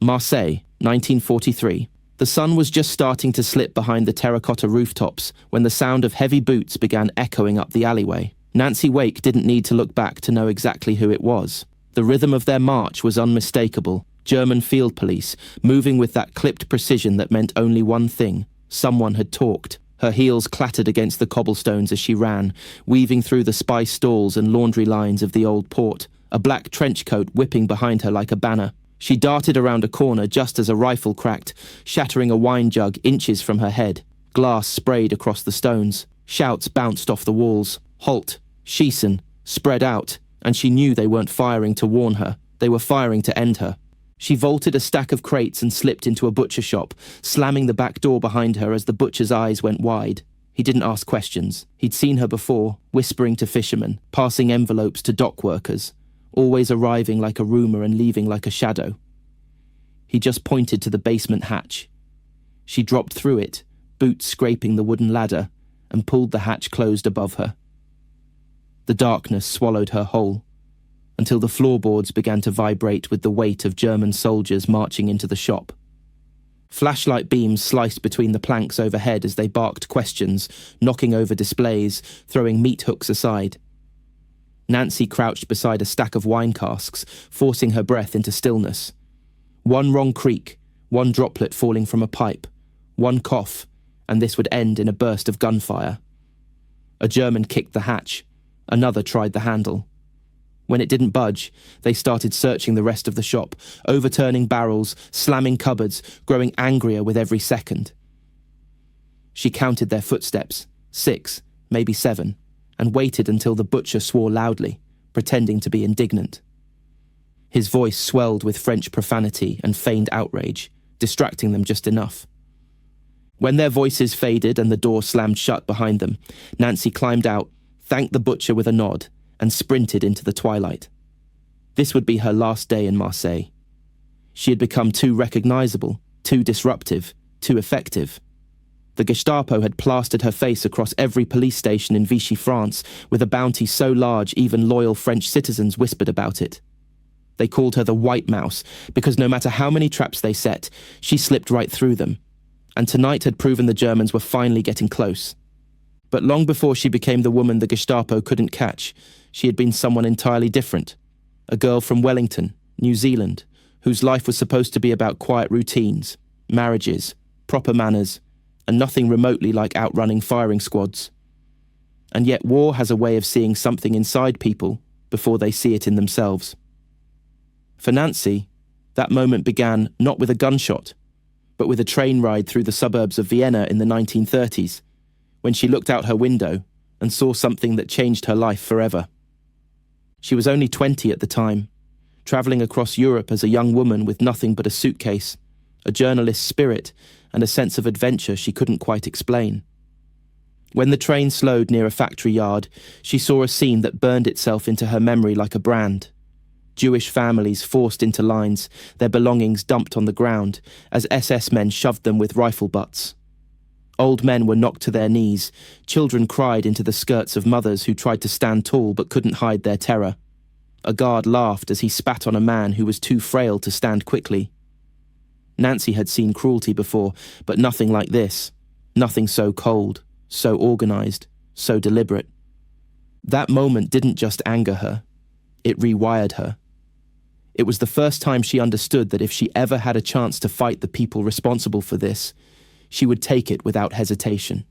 Marseille, 1943. The sun was just starting to slip behind the terracotta rooftops when the sound of heavy boots began echoing up the alleyway. Nancy Wake didn't need to look back to know exactly who it was. The rhythm of their march was unmistakable. German field police, moving with that clipped precision that meant only one thing. Someone had talked. Her heels clattered against the cobblestones as she ran, weaving through the spice stalls and laundry lines of the old port, a black trench coat whipping behind her like a banner. She darted around a corner just as a rifle cracked, shattering a wine jug inches from her head. Glass sprayed across the stones. Shouts bounced off the walls. Halt! Schiessen! Spread out! And she knew they weren't firing to warn her. They were firing to end her. She vaulted a stack of crates and slipped into a butcher shop, slamming the back door behind her as the butcher's eyes went wide. He didn't ask questions. He'd seen her before, whispering to fishermen, passing envelopes to dock workers, always arriving like a rumour and leaving like a shadow. He just pointed to the basement hatch. She dropped through it, boots scraping the wooden ladder, and pulled the hatch closed above her. The darkness swallowed her whole, until the floorboards began to vibrate with the weight of German soldiers marching into the shop. Flashlight beams sliced between the planks overhead as they barked questions, knocking over displays, throwing meat hooks aside. Nancy crouched beside a stack of wine casks, forcing her breath into stillness. One wrong creak, one droplet falling from a pipe, one cough, and this would end in a burst of gunfire. A German kicked the hatch. Another tried the handle. When it didn't budge, they started searching the rest of the shop, overturning barrels, slamming cupboards, growing angrier with every second. She counted their footsteps, 6, maybe 7, and waited until the butcher swore loudly, pretending to be indignant. His voice swelled with French profanity and feigned outrage, distracting them just enough. When their voices faded and the door slammed shut behind them, Nancy climbed out, thanked the butcher with a nod, and sprinted into the twilight. This would be her last day in Marseille. She had become too recognizable, too disruptive, too effective. The Gestapo had plastered her face across every police station in Vichy, France, with a bounty so large even loyal French citizens whispered about it. They called her the White Mouse, because no matter how many traps they set, she slipped right through them. And tonight had proven the Germans were finally getting close. But long before she became the woman the Gestapo couldn't catch, she had been someone entirely different. A girl from Wellington, New Zealand, whose life was supposed to be about quiet routines, marriages, proper manners, and nothing remotely like outrunning firing squads. And yet war has a way of seeing something inside people before they see it in themselves. For Nancy, that moment began not with a gunshot, but with a train ride through the suburbs of Vienna in the 1930s, when she looked out her window and saw something that changed her life forever. She was only 20 at the time, travelling across Europe as a young woman with nothing but a suitcase, a journalist's spirit, and a sense of adventure she couldn't quite explain. When the train slowed near a factory yard, she saw a scene that burned itself into her memory like a brand. Jewish families forced into lines, their belongings dumped on the ground, as SS men shoved them with rifle butts. Old men were knocked to their knees, children cried into the skirts of mothers who tried to stand tall but couldn't hide their terror. A guard laughed as he spat on a man who was too frail to stand quickly. Nancy had seen cruelty before, but nothing like this. Nothing so cold, so organised, so deliberate. That moment didn't just anger her, it rewired her. It was the first time she understood that if she ever had a chance to fight the people responsible for this, she would take it without hesitation.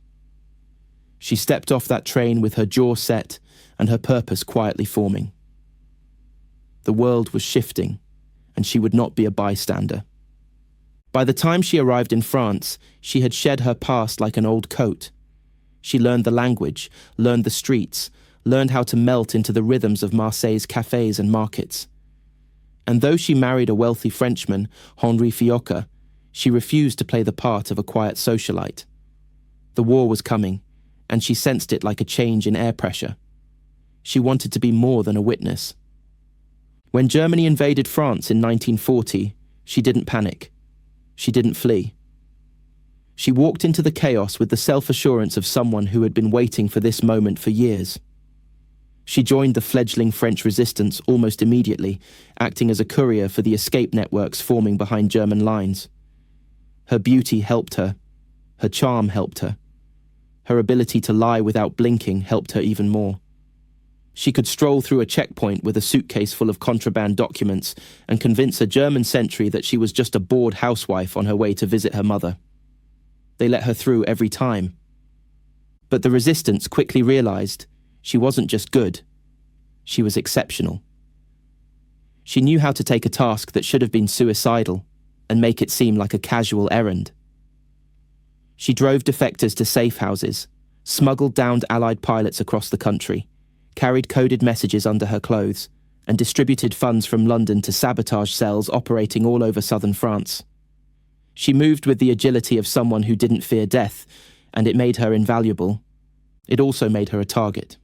She stepped off that train with her jaw set and her purpose quietly forming. The world was shifting, and she would not be a bystander. By the time she arrived in France, she had shed her past like an old coat. She learned the language, learned the streets, learned how to melt into the rhythms of Marseille's cafes and markets. And though she married a wealthy Frenchman, Henri Fiocca, she refused to play the part of a quiet socialite. The war was coming, and she sensed it like a change in air pressure. She wanted to be more than a witness. When Germany invaded France in 1940, she didn't panic. She didn't flee. She walked into the chaos with the self-assurance of someone who had been waiting for this moment for years. She joined the fledgling French resistance almost immediately, acting as a courier for the escape networks forming behind German lines. Her beauty helped her. Her charm helped her. Her ability to lie without blinking helped her even more. She could stroll through a checkpoint with a suitcase full of contraband documents and convince a German sentry that she was just a bored housewife on her way to visit her mother. They let her through every time. But the resistance quickly realized she wasn't just good, she was exceptional. She knew how to take a task that should have been suicidal and make it seem like a casual errand. She drove defectors to safe houses, smuggled downed Allied pilots across the country, carried coded messages under her clothes, and distributed funds from London to sabotage cells operating all over southern France. She moved with the agility of someone who didn't fear death, and it made her invaluable. It also made her a target.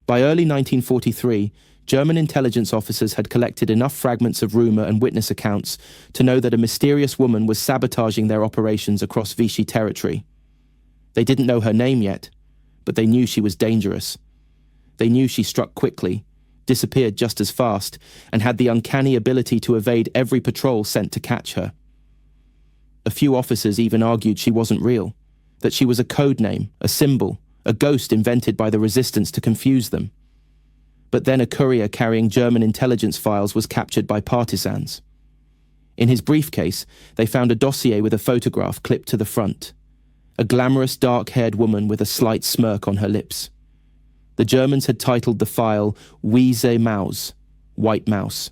By early 1943, German intelligence officers had collected enough fragments of rumour and witness accounts to know that a mysterious woman was sabotaging their operations across Vichy territory. They didn't know her name yet, but they knew she was dangerous. They knew she struck quickly, disappeared just as fast, and had the uncanny ability to evade every patrol sent to catch her. A few officers even argued she wasn't real, that she was a code name, a symbol, a ghost invented by the resistance to confuse them. But then a courier carrying German intelligence files was captured by partisans. In his briefcase, they found a dossier with a photograph clipped to the front. A glamorous dark-haired woman with a slight smirk on her lips. The Germans had titled the file Weiße Maus, White Mouse.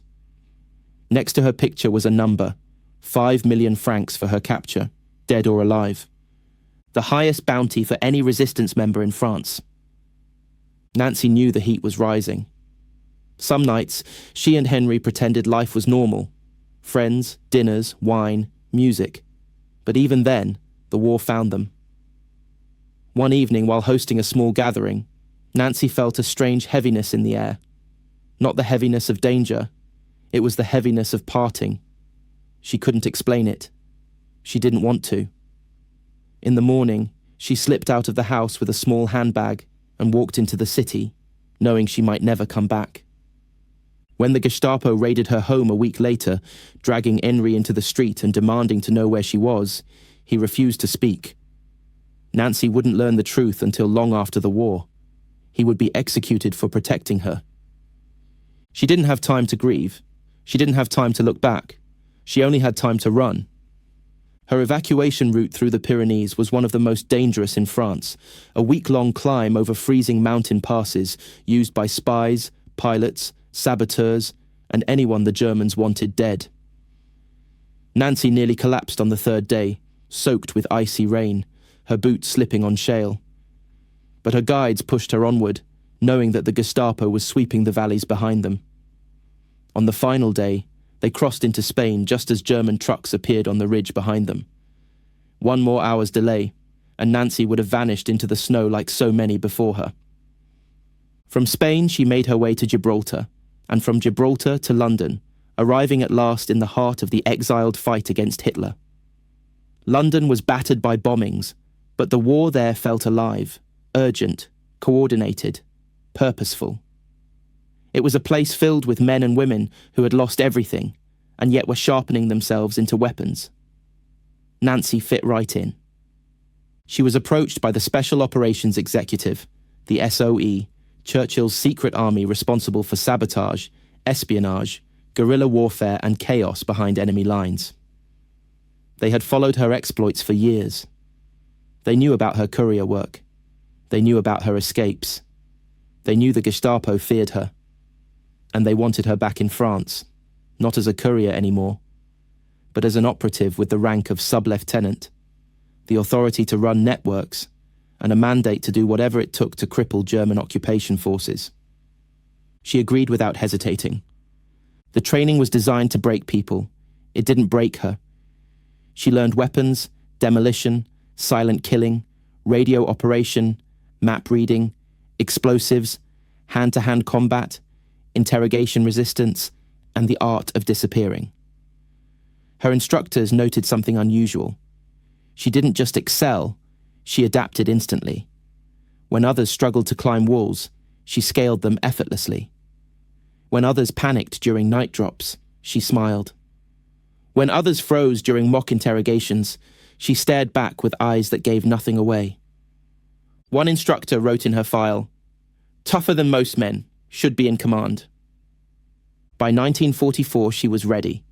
Next to her picture was a number, 5 million francs for her capture, dead or alive. The highest bounty for any resistance member in France. Nancy knew the heat was rising. Some nights, she and Henry pretended life was normal. Friends, dinners, wine, music. But even then, the war found them. One evening, while hosting a small gathering, Nancy felt a strange heaviness in the air. Not the heaviness of danger. It was the heaviness of parting. She couldn't explain it. She didn't want to. In the morning, she slipped out of the house with a small handbag and walked into the city, knowing she might never come back. When the Gestapo raided her home a week later, dragging Henry into the street and demanding to know where she was, he refused to speak. Nancy wouldn't learn the truth until long after the war. He would be executed for protecting her. She didn't have time to grieve. She didn't have time to look back. She only had time to run. Her evacuation route through the Pyrenees was one of the most dangerous in France, a week-long climb over freezing mountain passes used by spies, pilots, saboteurs, and anyone the Germans wanted dead. Nancy nearly collapsed on the third day, soaked with icy rain, her boots slipping on shale. But her guides pushed her onward, knowing that the Gestapo was sweeping the valleys behind them. On the final day, they crossed into Spain just as German trucks appeared on the ridge behind them. 1 more hour's delay, and Nancy would have vanished into the snow like so many before her. From Spain, she made her way to Gibraltar, and from Gibraltar to London, arriving at last in the heart of the exiled fight against Hitler. London was battered by bombings, but the war there felt alive, urgent, coordinated, purposeful. It was a place filled with men and women who had lost everything, and yet were sharpening themselves into weapons. Nancy fit right in. She was approached by the Special Operations Executive, the SOE, Churchill's secret army responsible for sabotage, espionage, guerrilla warfare and chaos behind enemy lines. They had followed her exploits for years. They knew about her courier work. They knew about her escapes. They knew the Gestapo feared her. And they wanted her back in France, not as a courier anymore, but as an operative with the rank of sub-lieutenant, the authority to run networks, and a mandate to do whatever it took to cripple German occupation forces. She agreed without hesitating. The training was designed to break people. It didn't break her. She learned weapons, demolition, silent killing, radio operation, map reading, explosives, hand-to-hand combat, interrogation resistance, and the art of disappearing. Her instructors noted something unusual. She didn't just excel, she adapted instantly. When others struggled to climb walls, She scaled them effortlessly. When others panicked during night drops, she smiled. When others froze during mock interrogations, she stared back with eyes that gave nothing away. One instructor wrote in her file, "Tougher than most men, should be in command." By 1944, she was ready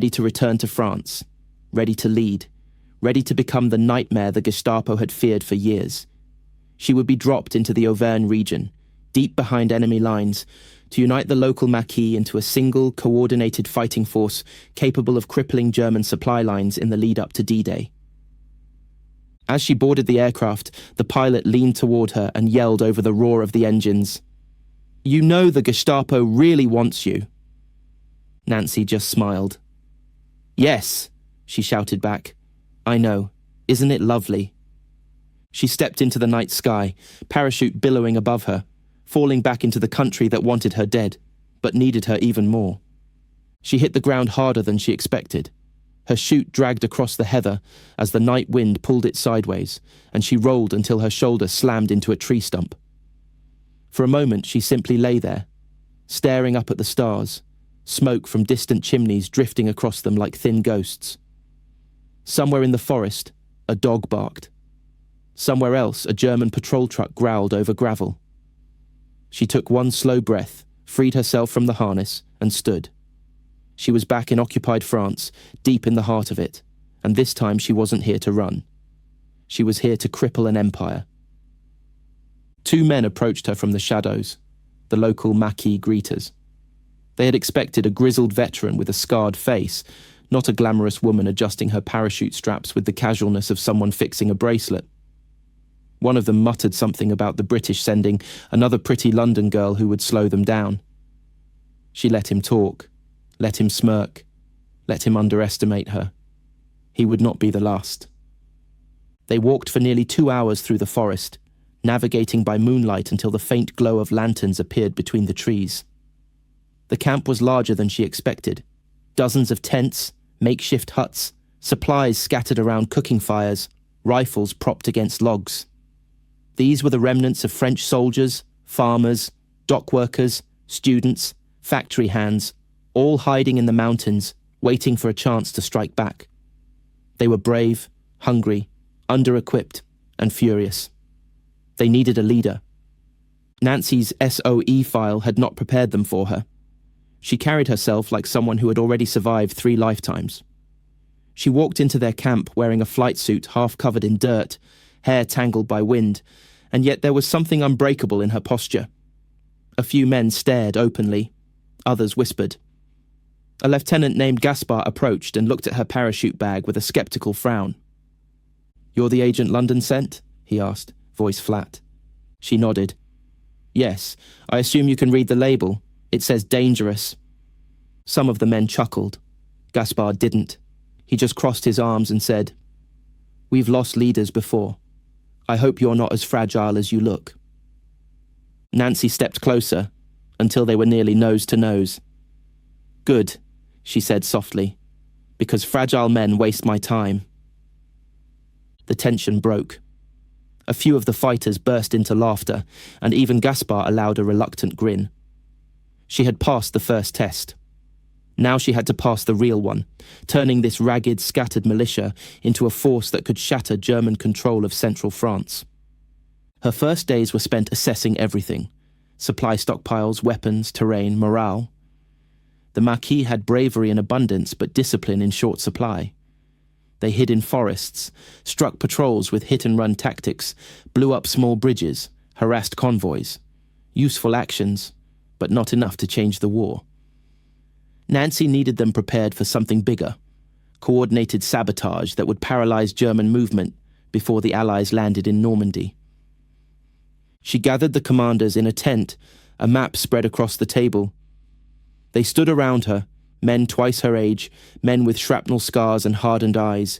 to return to France, ready to lead, ready to become the nightmare the Gestapo had feared for years. She would be dropped into the Auvergne region, deep behind enemy lines, to unite the local maquis into a single, coordinated fighting force capable of crippling German supply lines in the lead-up to D-Day. As she boarded the aircraft, the pilot leaned toward her and yelled over the roar of the engines, "You know the Gestapo really wants you." Nancy just smiled. "Yes," she shouted back. "I know. Isn't it lovely?" She stepped into the night sky, parachute billowing above her, falling back into the country that wanted her dead, but needed her even more. She hit the ground harder than she expected. Her chute dragged across the heather as the night wind pulled it sideways, and she rolled until her shoulder slammed into a tree stump. For a moment, she simply lay there, staring up at the stars, smoke from distant chimneys drifting across them like thin ghosts. Somewhere in the forest, a dog barked. Somewhere else, a German patrol truck growled over gravel. She took one slow breath, freed herself from the harness, and stood. She was back in occupied France, deep in the heart of it, and this time she wasn't here to run. She was here to cripple an empire. Two men approached her from the shadows, the local maquis greeters. They had expected a grizzled veteran with a scarred face, not a glamorous woman adjusting her parachute straps with the casualness of someone fixing a bracelet. One of them muttered something about the British sending another pretty London girl who would slow them down. She let him talk, let him smirk, let him underestimate her. He would not be the last. They walked for nearly 2 hours through the forest, navigating by moonlight until the faint glow of lanterns appeared between the trees. The camp was larger than she expected. Dozens of tents, makeshift huts, supplies scattered around cooking fires, rifles propped against logs. These were the remnants of French soldiers, farmers, dock workers, students, factory hands, all hiding in the mountains, waiting for a chance to strike back. They were brave, hungry, under-equipped, and furious. They needed a leader. Nancy's SOE file had not prepared them for her. She carried herself like someone who had already survived 3 lifetimes. She walked into their camp wearing a flight suit half covered in dirt, hair tangled by wind, and yet there was something unbreakable in her posture. A few men stared openly. Others whispered. A lieutenant named Gaspar approached and looked at her parachute bag with a skeptical frown. "You're the agent London sent?" he asked, voice flat. She nodded. "Yes, I assume you can read the label. It says dangerous." Some of the men chuckled. Gaspar didn't. He just crossed his arms and said, "We've lost leaders before. I hope you're not as fragile as you look." Nancy stepped closer, until they were nearly nose to nose. "Good," she said softly, "because fragile men waste my time." The tension broke. A few of the fighters burst into laughter, and even Gaspar allowed a reluctant grin. She had passed the first test. Now she had to pass the real one, turning this ragged, scattered militia into a force that could shatter German control of central France. Her first days were spent assessing everything: supply stockpiles, weapons, terrain, morale. The maquis had bravery in abundance but discipline in short supply. They hid in forests, struck patrols with hit-and-run tactics, blew up small bridges, harassed convoys. Useful actions, but not enough to change the war. Nancy needed them prepared for something bigger, coordinated sabotage that would paralyze German movement before the Allies landed in Normandy. She gathered the commanders in a tent, a map spread across the table. They stood around her, men twice her age, men with shrapnel scars and hardened eyes,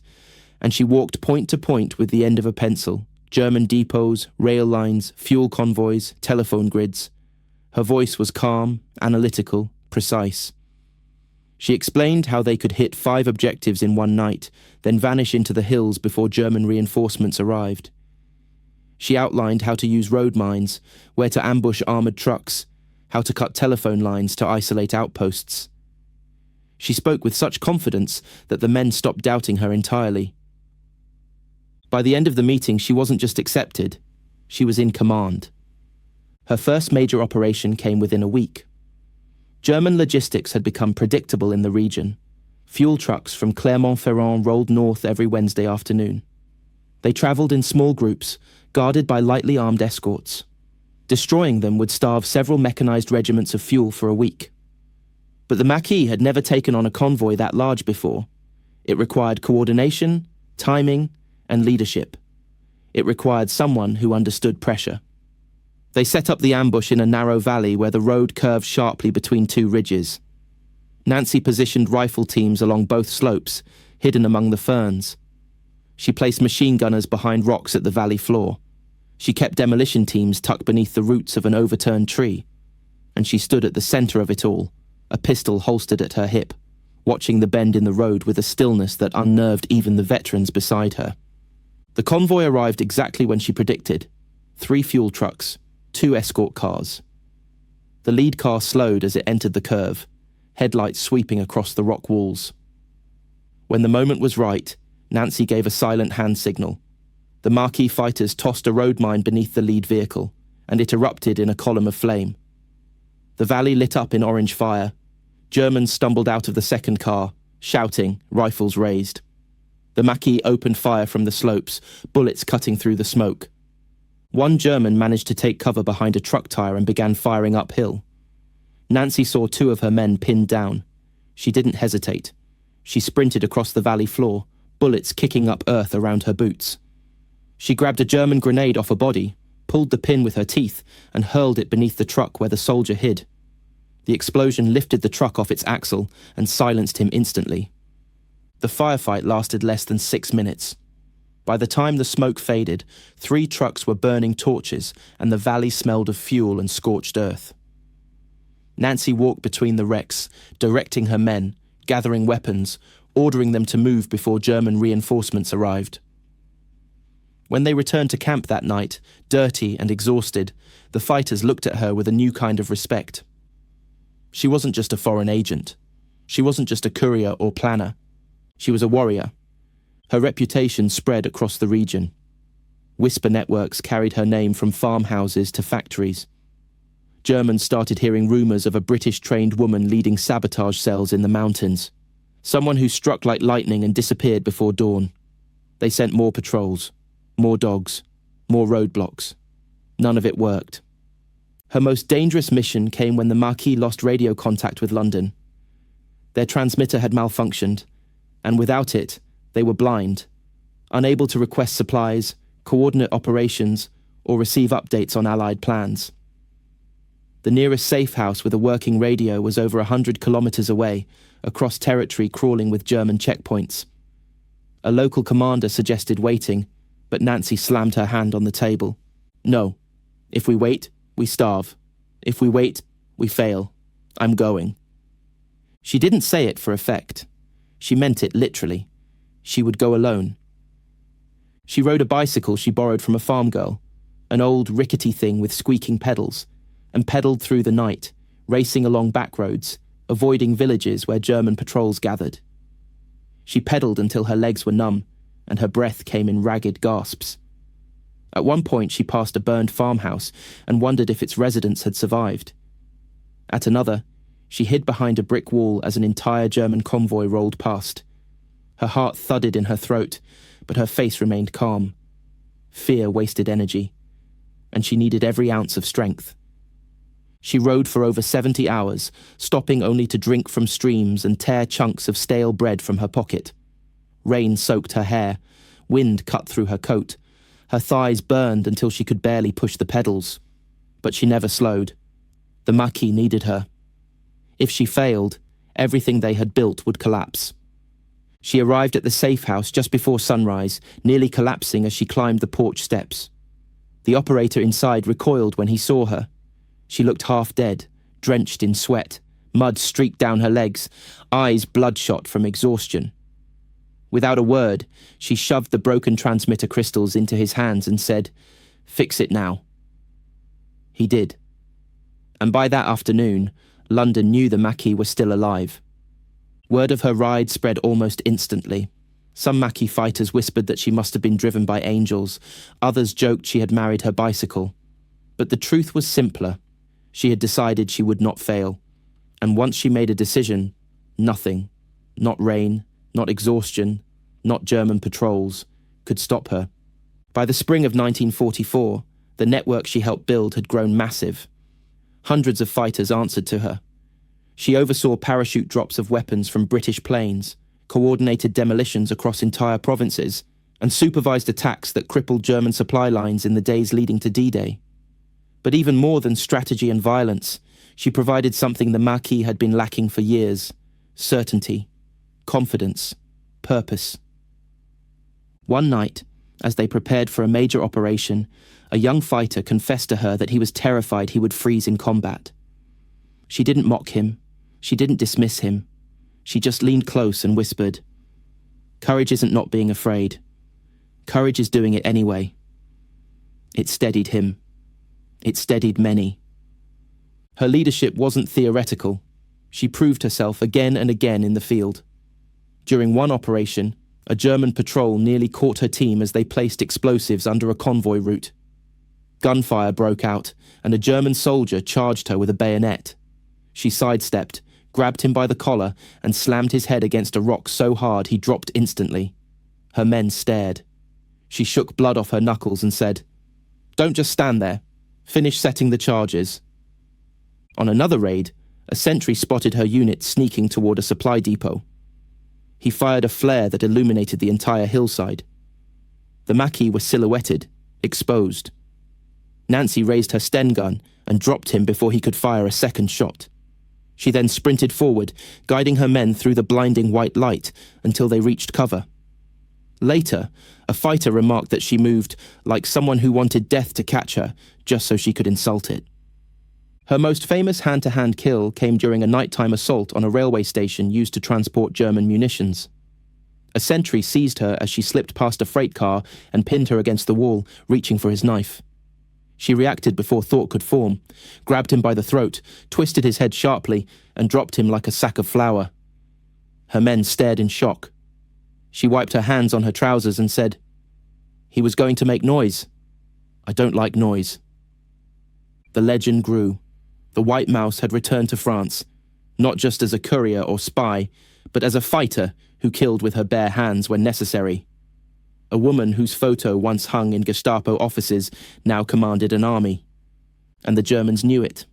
and she walked point to point with the end of a pencil: German depots, rail lines, fuel convoys, telephone grids. Her voice was calm, analytical, precise. She explained how they could hit 5 objectives in one night, then vanish into the hills before German reinforcements arrived. She outlined how to use road mines, where to ambush armoured trucks, how to cut telephone lines to isolate outposts. She spoke with such confidence that the men stopped doubting her entirely. By the end of the meeting, she wasn't just accepted, she was in command. Her first major operation came within a week. German logistics had become predictable in the region. Fuel trucks from Clermont-Ferrand rolled north every Wednesday afternoon. They travelled in small groups, guarded by lightly armed escorts. Destroying them would starve several mechanized regiments of fuel for a week. But the Maquis had never taken on a convoy that large before. It required coordination, timing, and leadership. It required someone who understood pressure. They set up the ambush in a narrow valley where the road curved sharply between two ridges. Nancy positioned rifle teams along both slopes, hidden among the ferns. She placed machine gunners behind rocks at the valley floor. She kept demolition teams tucked beneath the roots of an overturned tree. And she stood at the centre of it all, a pistol holstered at her hip, watching the bend in the road with a stillness that unnerved even the veterans beside her. The convoy arrived exactly when she predicted. 3 fuel trucks, 2 escort cars. The lead car slowed as it entered the curve, headlights sweeping across the rock walls. When the moment was right, Nancy gave a silent hand signal. The Maquis fighters tossed a road mine beneath the lead vehicle, and it erupted in a column of flame. The valley lit up in orange fire. Germans stumbled out of the second car, shouting, rifles raised. The Maquis opened fire from the slopes, bullets cutting through the smoke. One German managed to take cover behind a truck tire and began firing uphill. Nancy saw 2 of her men pinned down. She didn't hesitate. She sprinted across the valley floor, bullets kicking up earth around her boots. She grabbed a German grenade off a body, pulled the pin with her teeth, and hurled it beneath the truck where the soldier hid. The explosion lifted the truck off its axle and silenced him instantly. The firefight lasted less than 6 minutes. By the time the smoke faded, 3 trucks were burning torches and the valley smelled of fuel and scorched earth. Nancy walked between the wrecks, directing her men, gathering weapons, ordering them to move before German reinforcements arrived. When they returned to camp that night, dirty and exhausted, the fighters looked at her with a new kind of respect. She wasn't just a foreign agent. She wasn't just a courier or planner. She was a warrior. Her reputation spread across the region. Whisper networks carried her name from farmhouses to factories. Germans started hearing rumours of a British-trained woman leading sabotage cells in the mountains. Someone who struck like lightning and disappeared before dawn. They sent more patrols, more dogs, more roadblocks. None of it worked. Her most dangerous mission came when the Maquis lost radio contact with London. Their transmitter had malfunctioned, and without it, they were blind, unable to request supplies, coordinate operations, or receive updates on Allied plans. The nearest safe house with a working radio was over 100 kilometres away, across territory crawling with German checkpoints. A local commander suggested waiting, but Nancy slammed her hand on the table. No. If we wait, we starve. If we wait, we fail. I'm going. She didn't say it for effect. She meant it literally. She would go alone. She rode a bicycle she borrowed from a farm girl, an old rickety thing with squeaking pedals, and pedalled through the night, racing along back roads, avoiding villages where German patrols gathered. She pedalled until her legs were numb, and her breath came in ragged gasps. At one point she passed a burned farmhouse and wondered if its residents had survived. At another, she hid behind a brick wall as an entire German convoy rolled past. Her heart thudded in her throat, but her face remained calm. Fear wasted energy, and she needed every ounce of strength. She rode for over 70 hours, stopping only to drink from streams and tear chunks of stale bread from her pocket. Rain soaked her hair, wind cut through her coat. Her thighs burned until she could barely push the pedals. But she never slowed. The Maquis needed her. If she failed, everything they had built would collapse. She arrived at the safe house just before sunrise, nearly collapsing as she climbed the porch steps. The operator inside recoiled when he saw her. She looked half dead, drenched in sweat, mud streaked down her legs, eyes bloodshot from exhaustion. Without a word, she shoved the broken transmitter crystals into his hands and said, Fix it now. He did. And by that afternoon, London knew the Maquis was still alive. Word of her ride spread almost instantly. Some Maquis fighters whispered that she must have been driven by angels. Others joked she had married her bicycle. But the truth was simpler. She had decided she would not fail. And once she made a decision, nothing, not rain, not exhaustion, not German patrols, could stop her. By the spring of 1944, the network she helped build had grown massive. Hundreds of fighters answered to her. She oversaw parachute drops of weapons from British planes, coordinated demolitions across entire provinces, and supervised attacks that crippled German supply lines in the days leading to D-Day. But even more than strategy and violence, she provided something the Maquis had been lacking for years: certainty, confidence, purpose. One night, as they prepared for a major operation, a young fighter confessed to her that he was terrified he would freeze in combat. She didn't mock him. She didn't dismiss him. She just leaned close and whispered, "Courage isn't not being afraid. Courage is doing it anyway." It steadied him. It steadied many. Her leadership wasn't theoretical. She proved herself again and again in the field. During one operation, a German patrol nearly caught her team as they placed explosives under a convoy route. Gunfire broke out, and a German soldier charged her with a bayonet. She sidestepped, grabbed him by the collar, and slammed his head against a rock so hard he dropped instantly. Her men stared. She shook blood off her knuckles and said, "Don't just stand there. Finish setting the charges." On another raid, a sentry spotted her unit sneaking toward a supply depot. He fired a flare that illuminated the entire hillside. The Maquis were silhouetted, exposed. Nancy raised her Sten gun and dropped him before he could fire a second shot. She then sprinted forward, guiding her men through the blinding white light until they reached cover. Later, a fighter remarked that she moved like someone who wanted death to catch her, just so she could insult it. Her most famous hand-to-hand kill came during a nighttime assault on a railway station used to transport German munitions. A sentry seized her as she slipped past a freight car and pinned her against the wall, reaching for his knife. She reacted before thought could form, grabbed him by the throat, twisted his head sharply, and dropped him like a sack of flour. Her men stared in shock. She wiped her hands on her trousers and said, "He was going to make noise. I don't like noise." The legend grew. The White Mouse had returned to France, not just as a courier or spy, but as a fighter who killed with her bare hands when necessary. A woman whose photo once hung in Gestapo offices now commanded an army. And the Germans knew it.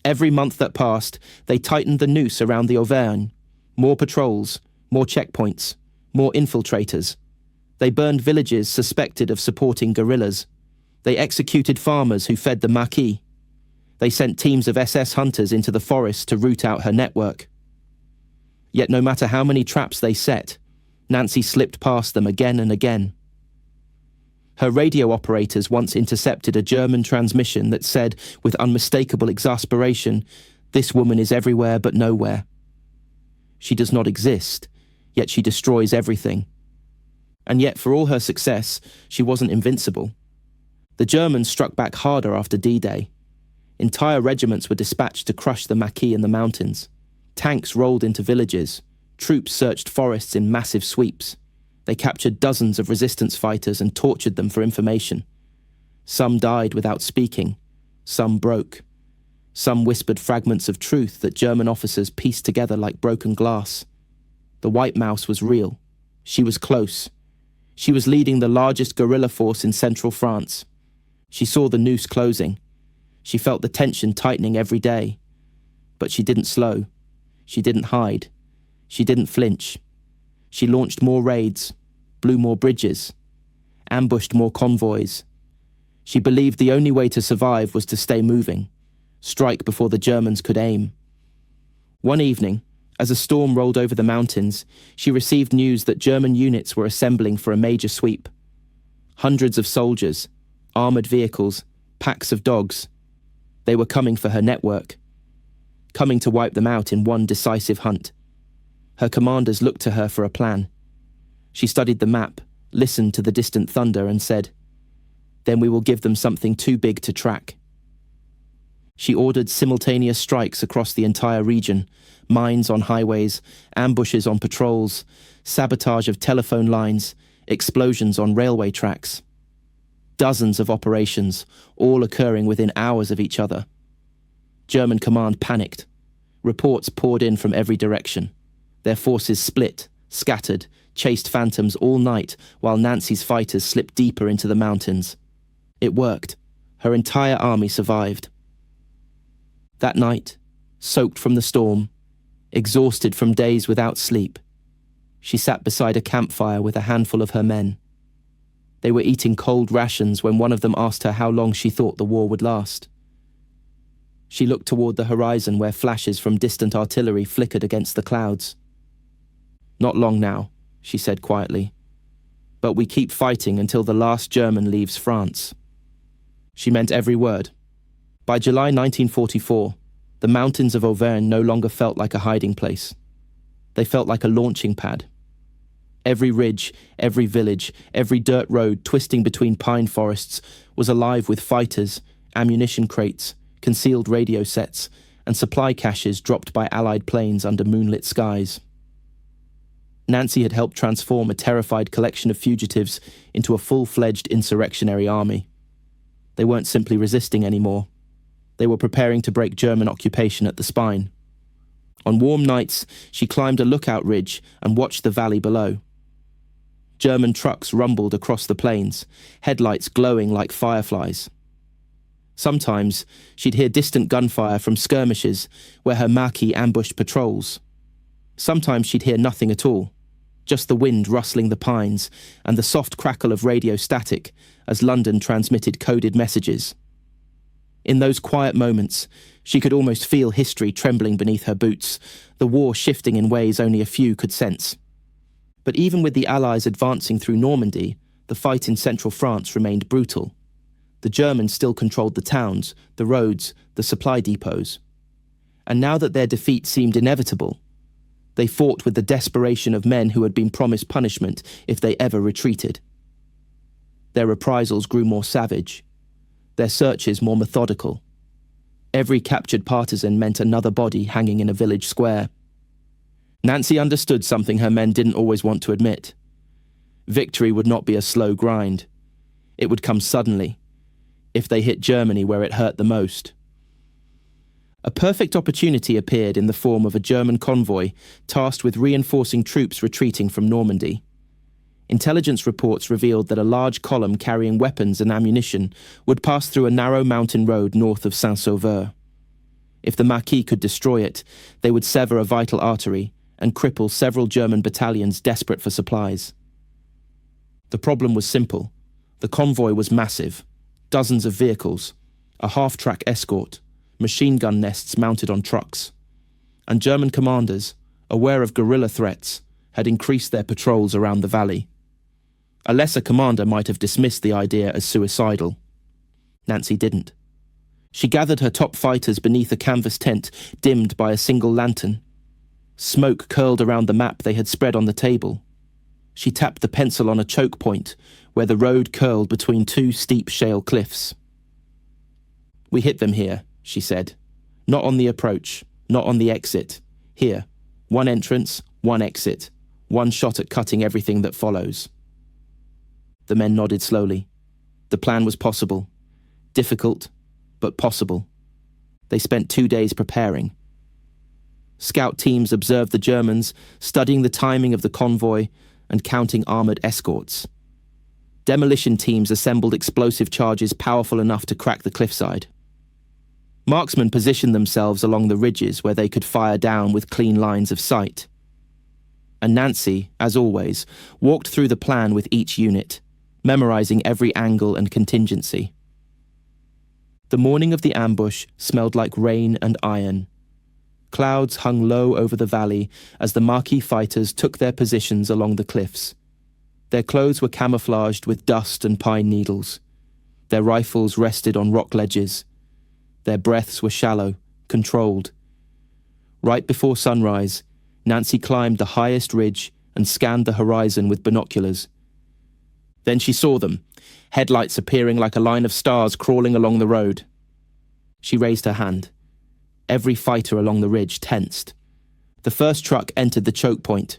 Every month that passed, they tightened the noose around the Auvergne. More patrols, more checkpoints, more infiltrators. They burned villages suspected of supporting guerrillas. They executed farmers who fed the Maquis. They sent teams of SS hunters into the forest to root out her network. Yet no matter how many traps they set, Nancy slipped past them again and again. Her radio operators once intercepted a German transmission that said, with unmistakable exasperation, "This woman is everywhere but nowhere." She does not exist, yet she destroys everything. And yet, for all her success, she wasn't invincible. The Germans struck back harder after D-Day. Entire regiments were dispatched to crush the Maquis in the mountains. Tanks rolled into villages. Troops searched forests in massive sweeps. They captured dozens of resistance fighters and tortured them for information. Some died without speaking. Some broke. Some whispered fragments of truth that German officers pieced together like broken glass. The White Mouse was real. She was close. She was leading the largest guerrilla force in central France. She saw the noose closing. She felt the tension tightening every day. But she didn't slow. She didn't hide. She didn't flinch. She launched more raids, blew more bridges, ambushed more convoys. She believed the only way to survive was to stay moving, strike before the Germans could aim. One evening, as a storm rolled over the mountains, she received news that German units were assembling for a major sweep. Hundreds of soldiers, armored vehicles, packs of dogs. They were coming for her network, coming to wipe them out in one decisive hunt. Her commanders looked to her for a plan. She studied the map, listened to the distant thunder and said, Then we will give them something too big to track. She ordered simultaneous strikes across the entire region, mines on highways, ambushes on patrols, sabotage of telephone lines, explosions on railway tracks. Dozens of operations, all occurring within hours of each other. German command panicked. Reports poured in from every direction. Their forces split, scattered, chased phantoms all night while Nancy's fighters slipped deeper into the mountains. It worked. Her entire army survived. That night, soaked from the storm, exhausted from days without sleep, she sat beside a campfire with a handful of her men. They were eating cold rations when one of them asked her how long she thought the war would last. She looked toward the horizon where flashes from distant artillery flickered against the clouds. "Not long now," she said quietly. "But we keep fighting until the last German leaves France." She meant every word. By July 1944, the mountains of Auvergne no longer felt like a hiding place. They felt like a launching pad. Every ridge, every village, every dirt road twisting between pine forests was alive with fighters, ammunition crates, concealed radio sets, and supply caches dropped by Allied planes under moonlit skies. Nancy had helped transform a terrified collection of fugitives into a full-fledged insurrectionary army. They weren't simply resisting anymore. They were preparing to break German occupation at the spine. On warm nights, she climbed a lookout ridge and watched the valley below. German trucks rumbled across the plains, headlights glowing like fireflies. Sometimes, she'd hear distant gunfire from skirmishes where her Marquis ambushed patrols. Sometimes she'd hear nothing at all, just the wind rustling the pines and the soft crackle of radio static as London transmitted coded messages. In those quiet moments, she could almost feel history trembling beneath her boots, the war shifting in ways only a few could sense. But even with the Allies advancing through Normandy, the fight in central France remained brutal. The Germans still controlled the towns, the roads, the supply depots. And now that their defeat seemed inevitable, they fought with the desperation of men who had been promised punishment if they ever retreated. Their reprisals grew more savage, their searches more methodical. Every captured partisan meant another body hanging in a village square. Nancy understood something her men didn't always want to admit. Victory would not be a slow grind. It would come suddenly, if they hit Germany where it hurt the most. A perfect opportunity appeared in the form of a German convoy tasked with reinforcing troops retreating from Normandy. Intelligence reports revealed that a large column carrying weapons and ammunition would pass through a narrow mountain road north of Saint-Sauveur. If the Marquis could destroy it, they would sever a vital artery and cripple several German battalions desperate for supplies. The problem was simple. The convoy was massive, dozens of vehicles, a half-track escort, machine gun nests mounted on trucks. And German commanders, aware of guerrilla threats, had increased their patrols around the valley. A lesser commander might have dismissed the idea as suicidal. Nancy didn't. She gathered her top fighters beneath a canvas tent dimmed by a single lantern. Smoke curled around the map they had spread on the table. She tapped the pencil on a choke point where the road curled between two steep shale cliffs. "We hit them here," she said. "Not on the approach, not on the exit. Here, one entrance, one exit, one shot at cutting everything that follows." The men nodded slowly. The plan was possible. Difficult, but possible. They spent 2 days preparing. Scout teams observed the Germans, studying the timing of the convoy and counting armoured escorts. Demolition teams assembled explosive charges powerful enough to crack the cliffside. Marksmen positioned themselves along the ridges where they could fire down with clean lines of sight. And Nancy, as always, walked through the plan with each unit, memorizing every angle and contingency. The morning of the ambush smelled like rain and iron. Clouds hung low over the valley as the Marquis fighters took their positions along the cliffs. Their clothes were camouflaged with dust and pine needles. Their rifles rested on rock ledges. Their breaths were shallow, controlled. Right before sunrise, Nancy climbed the highest ridge and scanned the horizon with binoculars. Then she saw them, headlights appearing like a line of stars crawling along the road. She raised her hand. Every fighter along the ridge tensed. The first truck entered the choke point.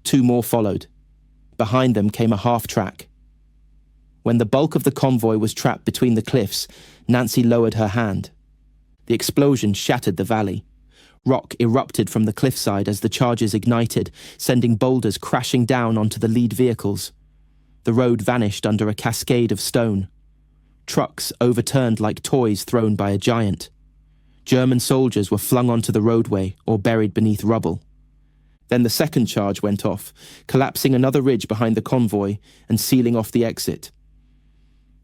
2 more followed. Behind them came a half-track. When the bulk of the convoy was trapped between the cliffs, Nancy lowered her hand. The explosion shattered the valley. Rock erupted from the cliffside as the charges ignited, sending boulders crashing down onto the lead vehicles. The road vanished under a cascade of stone. Trucks overturned like toys thrown by a giant. German soldiers were flung onto the roadway or buried beneath rubble. Then the second charge went off, collapsing another ridge behind the convoy and sealing off the exit.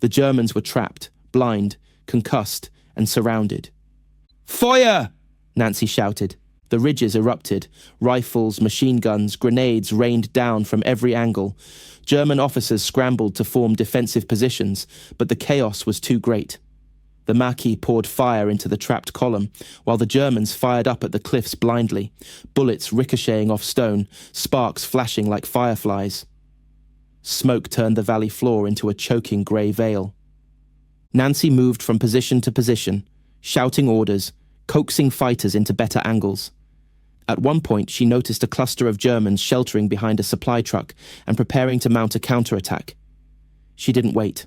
The Germans were trapped, blind, concussed, and surrounded. "Feuer!" Nancy shouted. The ridges erupted. Rifles, machine guns, grenades rained down from every angle. German officers scrambled to form defensive positions, but the chaos was too great. The Maquis poured fire into the trapped column, while the Germans fired up at the cliffs blindly, bullets ricocheting off stone, sparks flashing like fireflies. Smoke turned the valley floor into a choking grey veil. Nancy moved from position to position, shouting orders, coaxing fighters into better angles. At one point, she noticed a cluster of Germans sheltering behind a supply truck and preparing to mount a counterattack. She didn't wait.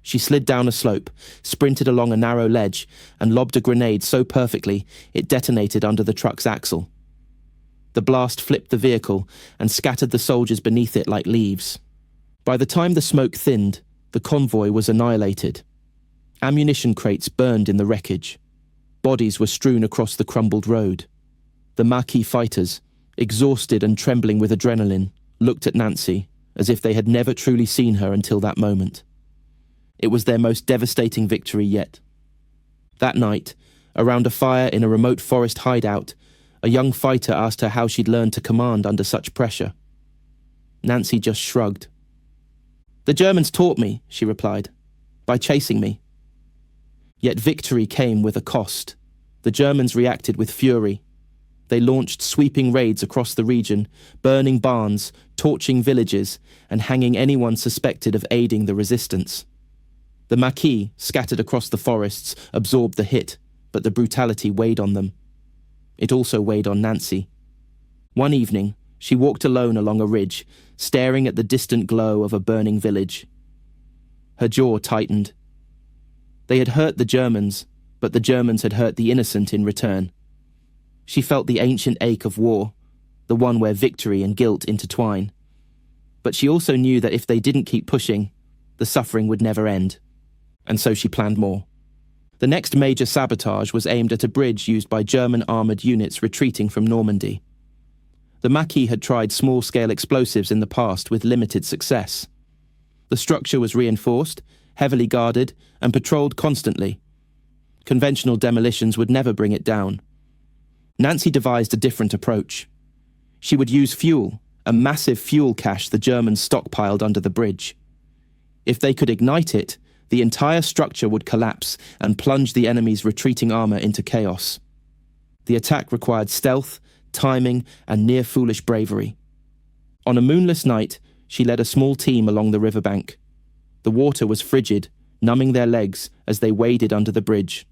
She slid down a slope, sprinted along a narrow ledge, and lobbed a grenade so perfectly it detonated under the truck's axle. The blast flipped the vehicle and scattered the soldiers beneath it like leaves. By the time the smoke thinned, the convoy was annihilated. Ammunition crates burned in the wreckage. Bodies were strewn across the crumbled road. The Maquis fighters, exhausted and trembling with adrenaline, looked at Nancy as if they had never truly seen her until that moment. It was their most devastating victory yet. That night, around a fire in a remote forest hideout, a young fighter asked her how she'd learned to command under such pressure. Nancy just shrugged. "The Germans taught me," she replied, "by chasing me." Yet victory came with a cost. The Germans reacted with fury. They launched sweeping raids across the region, burning barns, torching villages, and hanging anyone suspected of aiding the resistance. The Maquis, scattered across the forests, absorbed the hit, but the brutality weighed on them. It also weighed on Nancy. One evening, she walked alone along a ridge, staring at the distant glow of a burning village. Her jaw tightened. They had hurt the Germans, but the Germans had hurt the innocent in return. She felt the ancient ache of war, the one where victory and guilt intertwine. But she also knew that if they didn't keep pushing, the suffering would never end. And so she planned more. The next major sabotage was aimed at a bridge used by German armoured units retreating from Normandy. The Maquis had tried small-scale explosives in the past with limited success. The structure was reinforced, heavily guarded, and patrolled constantly. Conventional demolitions would never bring it down. Nancy devised a different approach. She would use fuel, a massive fuel cache the Germans stockpiled under the bridge. If they could ignite it, the entire structure would collapse and plunge the enemy's retreating armour into chaos. The attack required stealth, timing, and near-foolish bravery. On a moonless night, she led a small team along the riverbank. The water was frigid, numbing their legs as they waded under the bridge.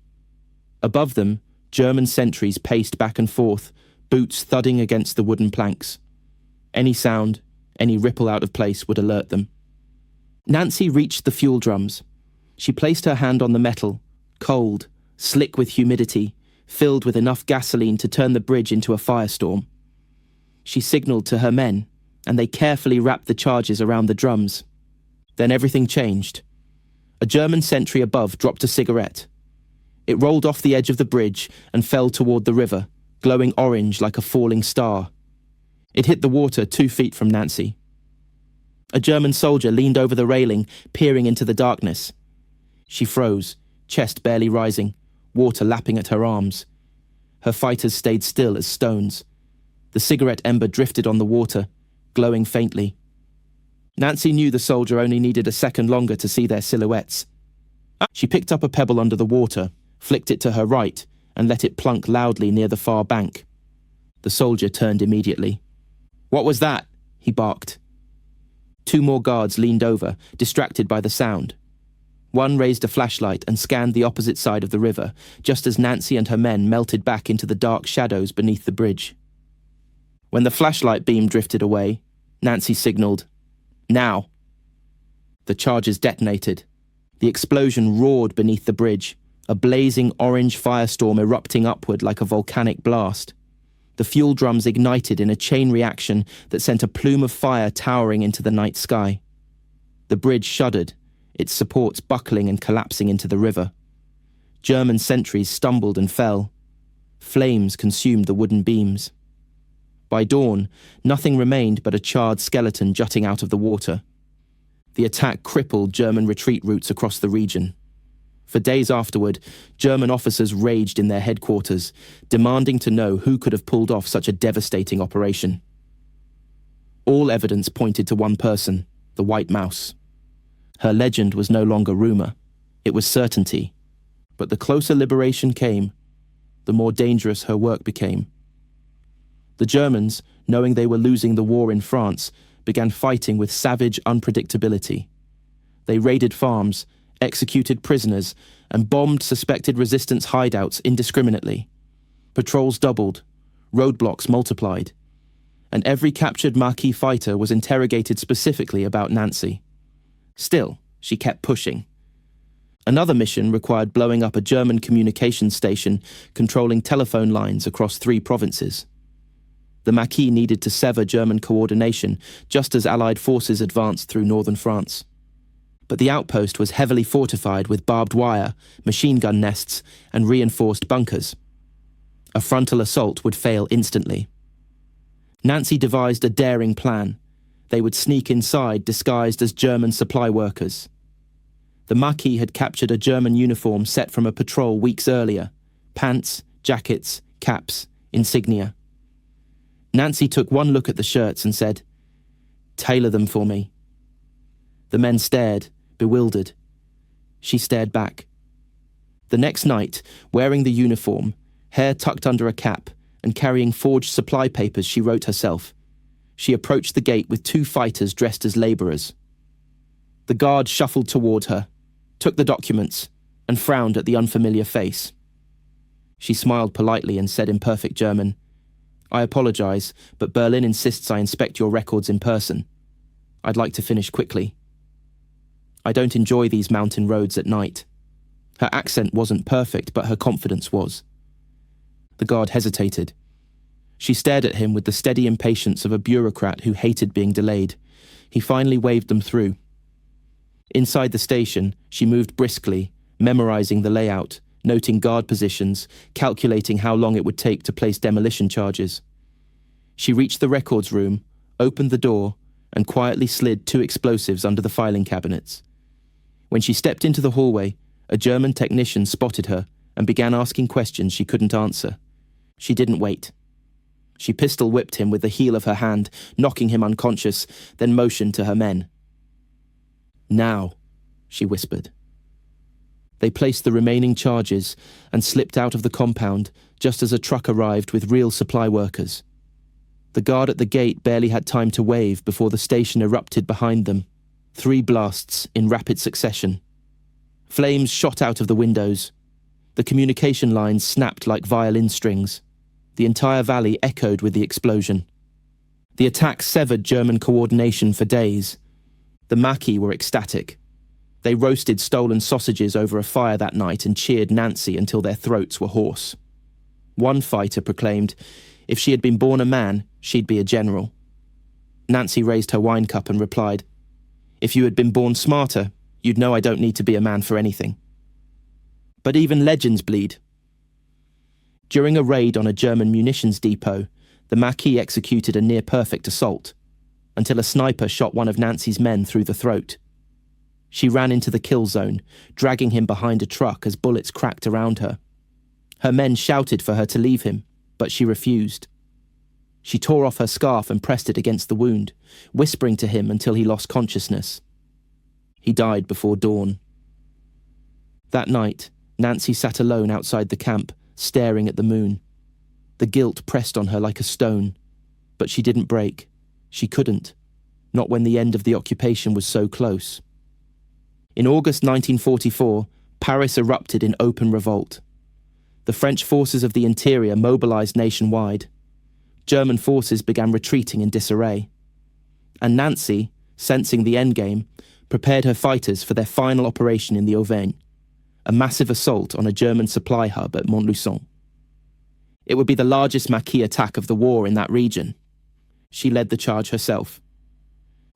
Above them, German sentries paced back and forth, boots thudding against the wooden planks. Any sound, any ripple out of place would alert them. Nancy reached the fuel drums. She placed her hand on the metal, cold, slick with humidity, filled with enough gasoline to turn the bridge into a firestorm. She signaled to her men, and they carefully wrapped the charges around the drums. Then everything changed. A German sentry above dropped a cigarette. It rolled off the edge of the bridge and fell toward the river, glowing orange like a falling star. It hit the water 2 feet from Nancy. A German soldier leaned over the railing, peering into the darkness. She froze, chest barely rising, water lapping at her arms. Her fighters stayed still as stones. The cigarette ember drifted on the water, glowing faintly. Nancy knew the soldier only needed a second longer to see their silhouettes. She picked up a pebble under the water, flicked it to her right, and let it plunk loudly near the far bank. The soldier turned immediately. "What was that?" he barked. 2 more guards leaned over, distracted by the sound. One raised a flashlight and scanned the opposite side of the river, just as Nancy and her men melted back into the dark shadows beneath the bridge. When the flashlight beam drifted away, Nancy signaled, "Now." The charges detonated. The explosion roared beneath the bridge, a blazing orange firestorm erupting upward like a volcanic blast. The fuel drums ignited in a chain reaction that sent a plume of fire towering into the night sky. The bridge shuddered, its supports buckling and collapsing into the river. German sentries stumbled and fell. Flames consumed the wooden beams. By dawn, nothing remained but a charred skeleton jutting out of the water. The attack crippled German retreat routes across the region. For days afterward, German officers raged in their headquarters, demanding to know who could have pulled off such a devastating operation. All evidence pointed to one person, the White Mouse. Her legend was no longer rumor, it was certainty. But the closer liberation came, the more dangerous her work became. The Germans, knowing they were losing the war in France, began fighting with savage unpredictability. They raided farms, executed prisoners, and bombed suspected resistance hideouts indiscriminately. Patrols doubled, roadblocks multiplied, and every captured Maquis fighter was interrogated specifically about Nancy. Still, she kept pushing. Another mission required blowing up a German communications station controlling telephone lines across 3 provinces. The Maquis needed to sever German coordination just as Allied forces advanced through northern France. But the outpost was heavily fortified with barbed wire, machine gun nests, and reinforced bunkers. A frontal assault would fail instantly. Nancy devised a daring plan. They would sneak inside disguised as German supply workers. The Maquis had captured a German uniform set from a patrol weeks earlier: pants, jackets, caps, insignia. Nancy took one look at the shirts and said, "Tailor them for me." The men stared, bewildered. She stared back. The next night, wearing the uniform, hair tucked under a cap, and carrying forged supply papers she wrote herself, she approached the gate with 2 fighters dressed as labourers. The guard shuffled toward her, took the documents, and frowned at the unfamiliar face. She smiled politely and said in perfect German, "I apologise, but Berlin insists I inspect your records in person. I'd like to finish quickly. I don't enjoy these mountain roads at night." Her accent wasn't perfect, but her confidence was. The guard hesitated. She stared at him with the steady impatience of a bureaucrat who hated being delayed. He finally waved them through. Inside the station, she moved briskly, memorizing the layout, noting guard positions, calculating how long it would take to place demolition charges. She reached the records room, opened the door, and quietly slid 2 explosives under the filing cabinets. When she stepped into the hallway, a German technician spotted her and began asking questions she couldn't answer. She didn't wait. She pistol-whipped him with the heel of her hand, knocking him unconscious, then motioned to her men. "Now," she whispered. They placed the remaining charges and slipped out of the compound just as a truck arrived with real supply workers. The guard at the gate barely had time to wave before the station erupted behind them. 3 blasts in rapid succession. Flames shot out of the windows. The communication lines snapped like violin strings. The entire valley echoed with the explosion. The attack severed German coordination for days. The Maquis were ecstatic. They roasted stolen sausages over a fire that night and cheered Nancy until their throats were hoarse. One fighter proclaimed, if she had been born a man, she'd be a general. Nancy raised her wine cup and replied, "If you had been born smarter, you'd know I don't need to be a man for anything." But even legends bleed. During a raid on a German munitions depot, the Maquis executed a near-perfect assault, until a sniper shot one of Nancy's men through the throat. She ran into the kill zone, dragging him behind a truck as bullets cracked around her. Her men shouted for her to leave him, but she refused. She tore off her scarf and pressed it against the wound, whispering to him until he lost consciousness. He died before dawn. That night, Nancy sat alone outside the camp, staring at the moon. The guilt pressed on her like a stone, but she didn't break. She couldn't. not when the end of the occupation was so close. In August 1944, Paris erupted in open revolt. The French forces of the interior mobilized nationwide. German forces began retreating in disarray. And Nancy, sensing the endgame, prepared her fighters for their final operation in the Auvergne, a massive assault on a German supply hub at Montluçon. It would be the largest Maquis attack of the war in that region. She led the charge herself.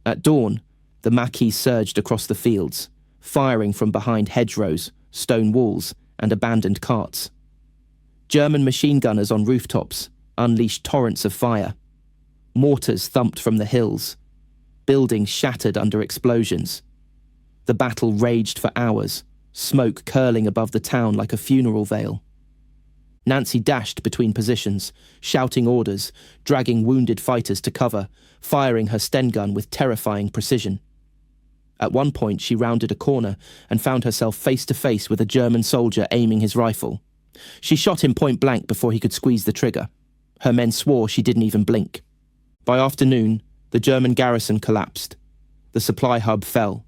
At dawn, the Maquis surged across the fields, firing from behind hedgerows, stone walls, and abandoned carts. German machine gunners on rooftops unleashed torrents of fire. Mortars thumped from the hills. Buildings shattered under explosions. The battle raged for hours, smoke curling above the town like a funeral veil. Nancy dashed between positions, shouting orders, dragging wounded fighters to cover, firing her Sten gun with terrifying precision. At one point, she rounded a corner and found herself face to face with a German soldier aiming his rifle. She shot him point blank before he could squeeze the trigger. Her men swore she didn't even blink. By afternoon, the German garrison collapsed. The supply hub fell.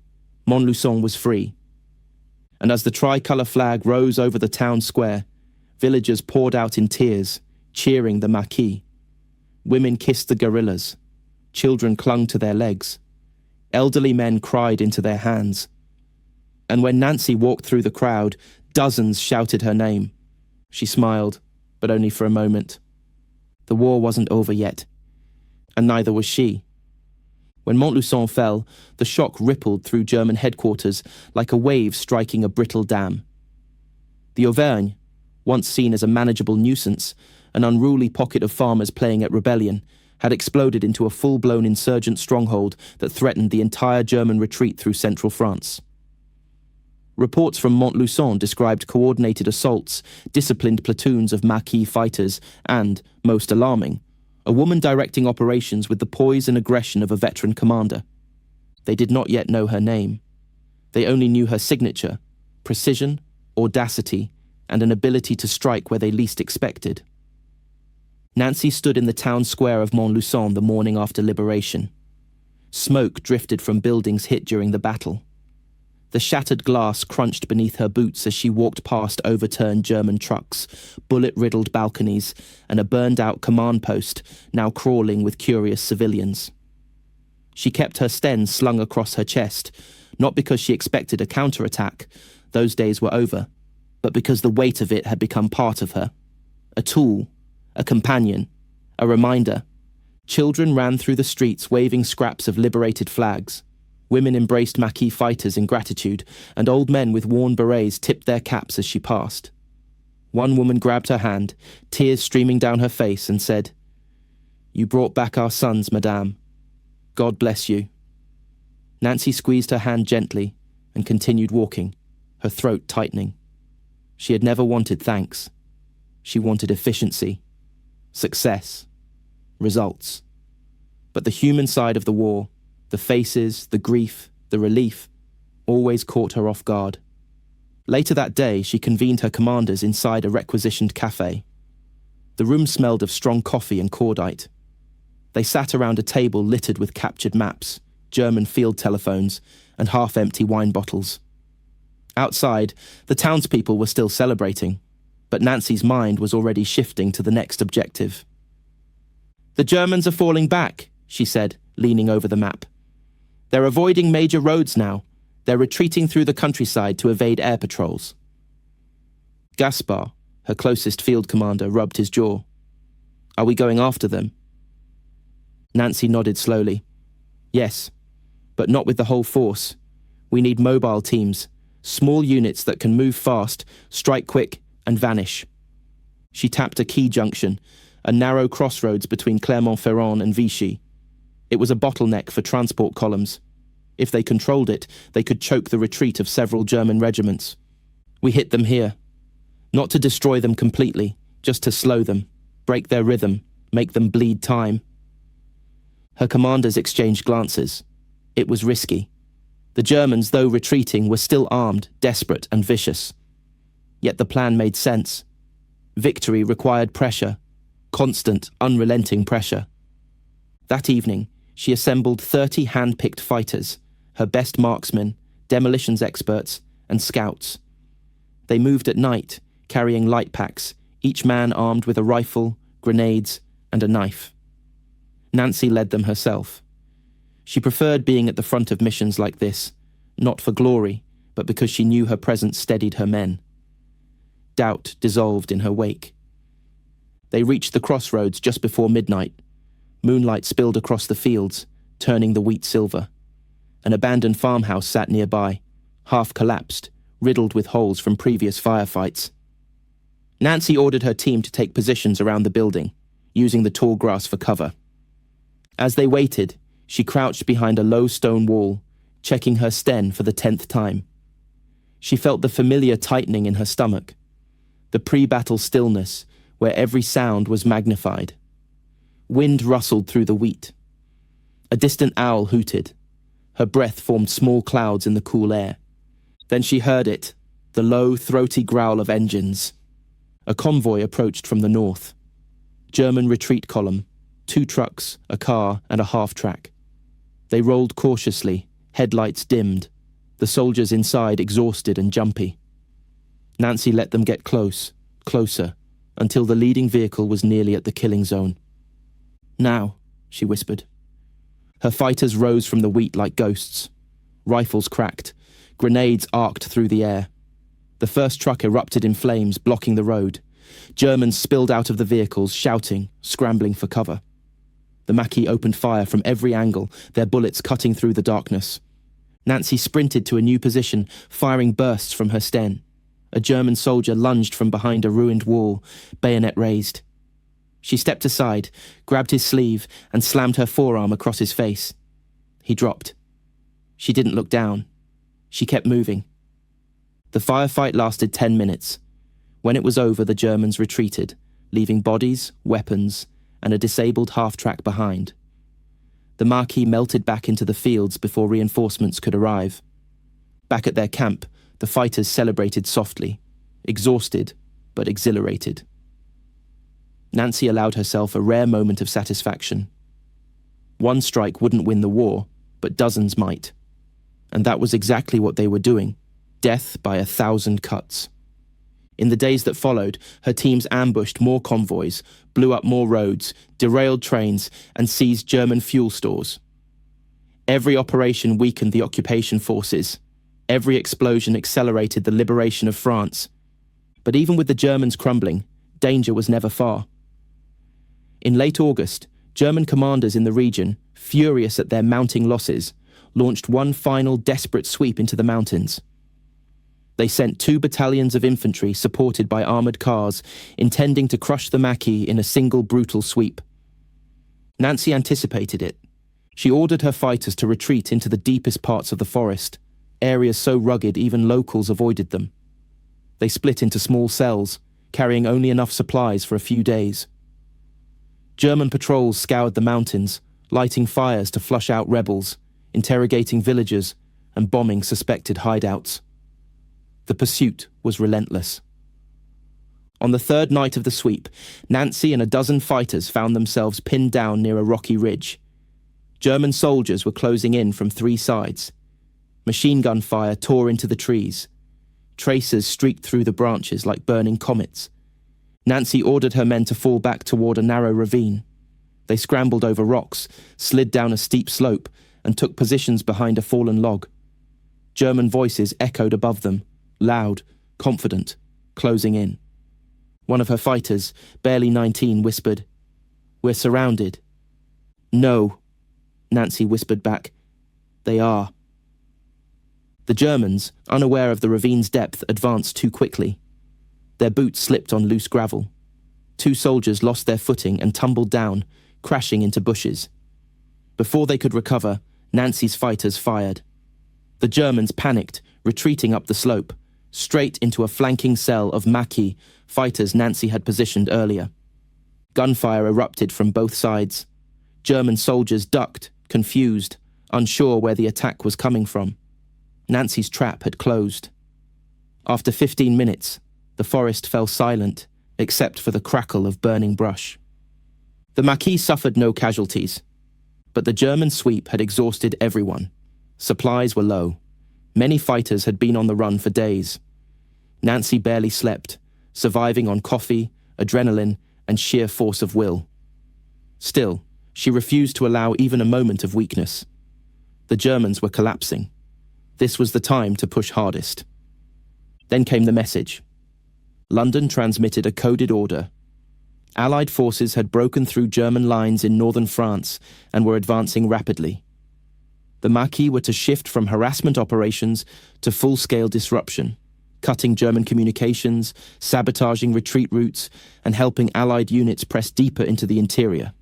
Montluçon was free. And as the tricolour flag rose over the town square, villagers poured out in tears, cheering the Maquis. Women kissed the guerrillas. Children clung to their legs. Elderly men cried into their hands. And when Nancy walked through the crowd, dozens shouted her name. She smiled, but only for a moment. The war wasn't over yet, and neither was she. When Montluçon fell, the shock rippled through German headquarters like a wave striking a brittle dam. The Auvergne, once seen as a manageable nuisance, an unruly pocket of farmers playing at rebellion, had exploded into a full-blown insurgent stronghold that threatened the entire German retreat through central France. Reports from Montluçon described coordinated assaults, disciplined platoons of Maquis fighters, and, most alarming, a woman directing operations with the poise and aggression of a veteran commander. They did not yet know her name. They only knew her signature, precision, audacity, and an ability to strike where they least expected. Nancy stood in the town square of Montluçon the morning after liberation. Smoke drifted from buildings hit during the battle. The shattered glass crunched beneath her boots as she walked past overturned German trucks, bullet-riddled balconies, and a burned-out command post now crawling with curious civilians. She kept her Sten slung across her chest, not because she expected a counterattack, those days were over, but because the weight of it had become part of her. A tool, a companion, a reminder. Children ran through the streets waving scraps of liberated flags. Women embraced Maquis fighters in gratitude, and old men with worn berets tipped their caps as she passed. One woman grabbed her hand, tears streaming down her face, and said, "You brought back our sons, madame. God bless you." Nancy squeezed her hand gently and continued walking, her throat tightening. She had never wanted thanks. She wanted efficiency, success, results. But the human side of the war, the faces, the grief, the relief, always caught her off guard. Later that day, she convened her commanders inside a requisitioned cafe. The room smelled of strong coffee and cordite. They sat around a table littered with captured maps, German field telephones, and half-empty wine bottles. Outside, the townspeople were still celebrating, but Nancy's mind was already shifting to the next objective. "The Germans are falling back," she said, leaning over the map. "They're avoiding major roads now. They're retreating through the countryside to evade air patrols." Gaspard, her closest field commander, rubbed his jaw. "Are we going after them?" Nancy nodded slowly. "Yes, but not with the whole force. We need mobile teams, small units that can move fast, strike quick, and vanish." She tapped a key junction, a narrow crossroads between Clermont-Ferrand and Vichy. It was a bottleneck for transport columns. If they controlled it, they could choke the retreat of several German regiments. "We hit them here. Not to destroy them completely, just to slow them, break their rhythm, make them bleed time." Her commanders exchanged glances. It was risky. The Germans, though retreating, were still armed, desperate, and vicious. Yet the plan made sense. Victory required pressure, constant, unrelenting pressure. That evening, She assembled 30 hand-picked fighters, her best marksmen, demolitions experts, and scouts. They moved at night, carrying light packs, each man armed with a rifle, grenades, and a knife. Nancy led them herself. She preferred being at the front of missions like this, not for glory, but because she knew her presence steadied her men. Doubt dissolved in her wake. They reached the crossroads just before midnight. Moonlight spilled across the fields, turning the wheat silver. An abandoned farmhouse sat nearby, half collapsed, riddled with holes from previous firefights. Nancy ordered her team to take positions around the building, using the tall grass for cover. As they waited, she crouched behind a low stone wall, checking her sten for the 10th time. She felt the familiar tightening in her stomach, the pre-battle stillness where every sound was magnified. Wind rustled through the wheat. A distant owl hooted. Her breath formed small clouds in the cool air. Then she heard it, the low, throaty growl of engines. A convoy approached from the north. German retreat column, 2 trucks, a car, and a half-track. They rolled cautiously, headlights dimmed, the soldiers inside exhausted and jumpy. Nancy let them get close, closer, until the leading vehicle was nearly at the killing zone. "Now," she whispered. Her fighters rose from the wheat like ghosts. Rifles cracked, grenades arced through the air. The first truck erupted in flames, blocking the road. Germans spilled out of the vehicles, shouting, scrambling for cover. The Maquis opened fire from every angle, their bullets cutting through the darkness. Nancy sprinted to a new position, firing bursts from her sten. A German soldier lunged from behind a ruined wall, bayonet raised. She stepped aside, grabbed his sleeve, and slammed her forearm across his face. He dropped. She didn't look down. She kept moving. The firefight lasted 10 minutes. When it was over, the Germans retreated, leaving bodies, weapons, and a disabled half-track behind. The Maquis melted back into the fields before reinforcements could arrive. Back at their camp, the fighters celebrated softly, exhausted but exhilarated. Nancy allowed herself a rare moment of satisfaction. One strike wouldn't win the war, but dozens might. And that was exactly what they were doing, death by 1,000 cuts. In the days that followed, her teams ambushed more convoys, blew up more roads, derailed trains, and seized German fuel stores. Every operation weakened the occupation forces. Every explosion accelerated the liberation of France. But even with the Germans crumbling, danger was never far. In late August, German commanders in the region, furious at their mounting losses, launched one final desperate sweep into the mountains. They sent 2 battalions of infantry supported by armoured cars, intending to crush the Maquis in a single brutal sweep. Nancy anticipated it. She ordered her fighters to retreat into the deepest parts of the forest, areas so rugged even locals avoided them. They split into small cells, carrying only enough supplies for a few days. German patrols scoured the mountains, lighting fires to flush out rebels, interrogating villagers, and bombing suspected hideouts. The pursuit was relentless. On the 3rd night of the sweep, Nancy and a dozen fighters found themselves pinned down near a rocky ridge. German soldiers were closing in from 3 sides. Machine gun fire tore into the trees. Tracers streaked through the branches like burning comets. Nancy ordered her men to fall back toward a narrow ravine. They scrambled over rocks, slid down a steep slope, and took positions behind a fallen log. German voices echoed above them, loud, confident, closing in. One of her fighters, barely 19, whispered, "We're surrounded." "No," Nancy whispered back. "They are." The Germans, unaware of the ravine's depth, advanced too quickly. Their boots slipped on loose gravel. 2 soldiers lost their footing and tumbled down, crashing into bushes. Before they could recover, Nancy's fighters fired. The Germans panicked, retreating up the slope, straight into a flanking cell of Maquis fighters Nancy had positioned earlier. Gunfire erupted from both sides. German soldiers ducked, confused, unsure where the attack was coming from. Nancy's trap had closed. After 15 minutes, the forest fell silent, except for the crackle of burning brush. The Maquis suffered no casualties. But the German sweep had exhausted everyone. Supplies were low. Many fighters had been on the run for days. Nancy barely slept, surviving on coffee, adrenaline, and sheer force of will. Still, she refused to allow even a moment of weakness. The Germans were collapsing. This was the time to push hardest. Then came the message. London transmitted a coded order. Allied forces had broken through German lines in northern France and were advancing rapidly. The Maquis were to shift from harassment operations to full-scale disruption, cutting German communications, sabotaging retreat routes, and helping Allied units press deeper into the interior.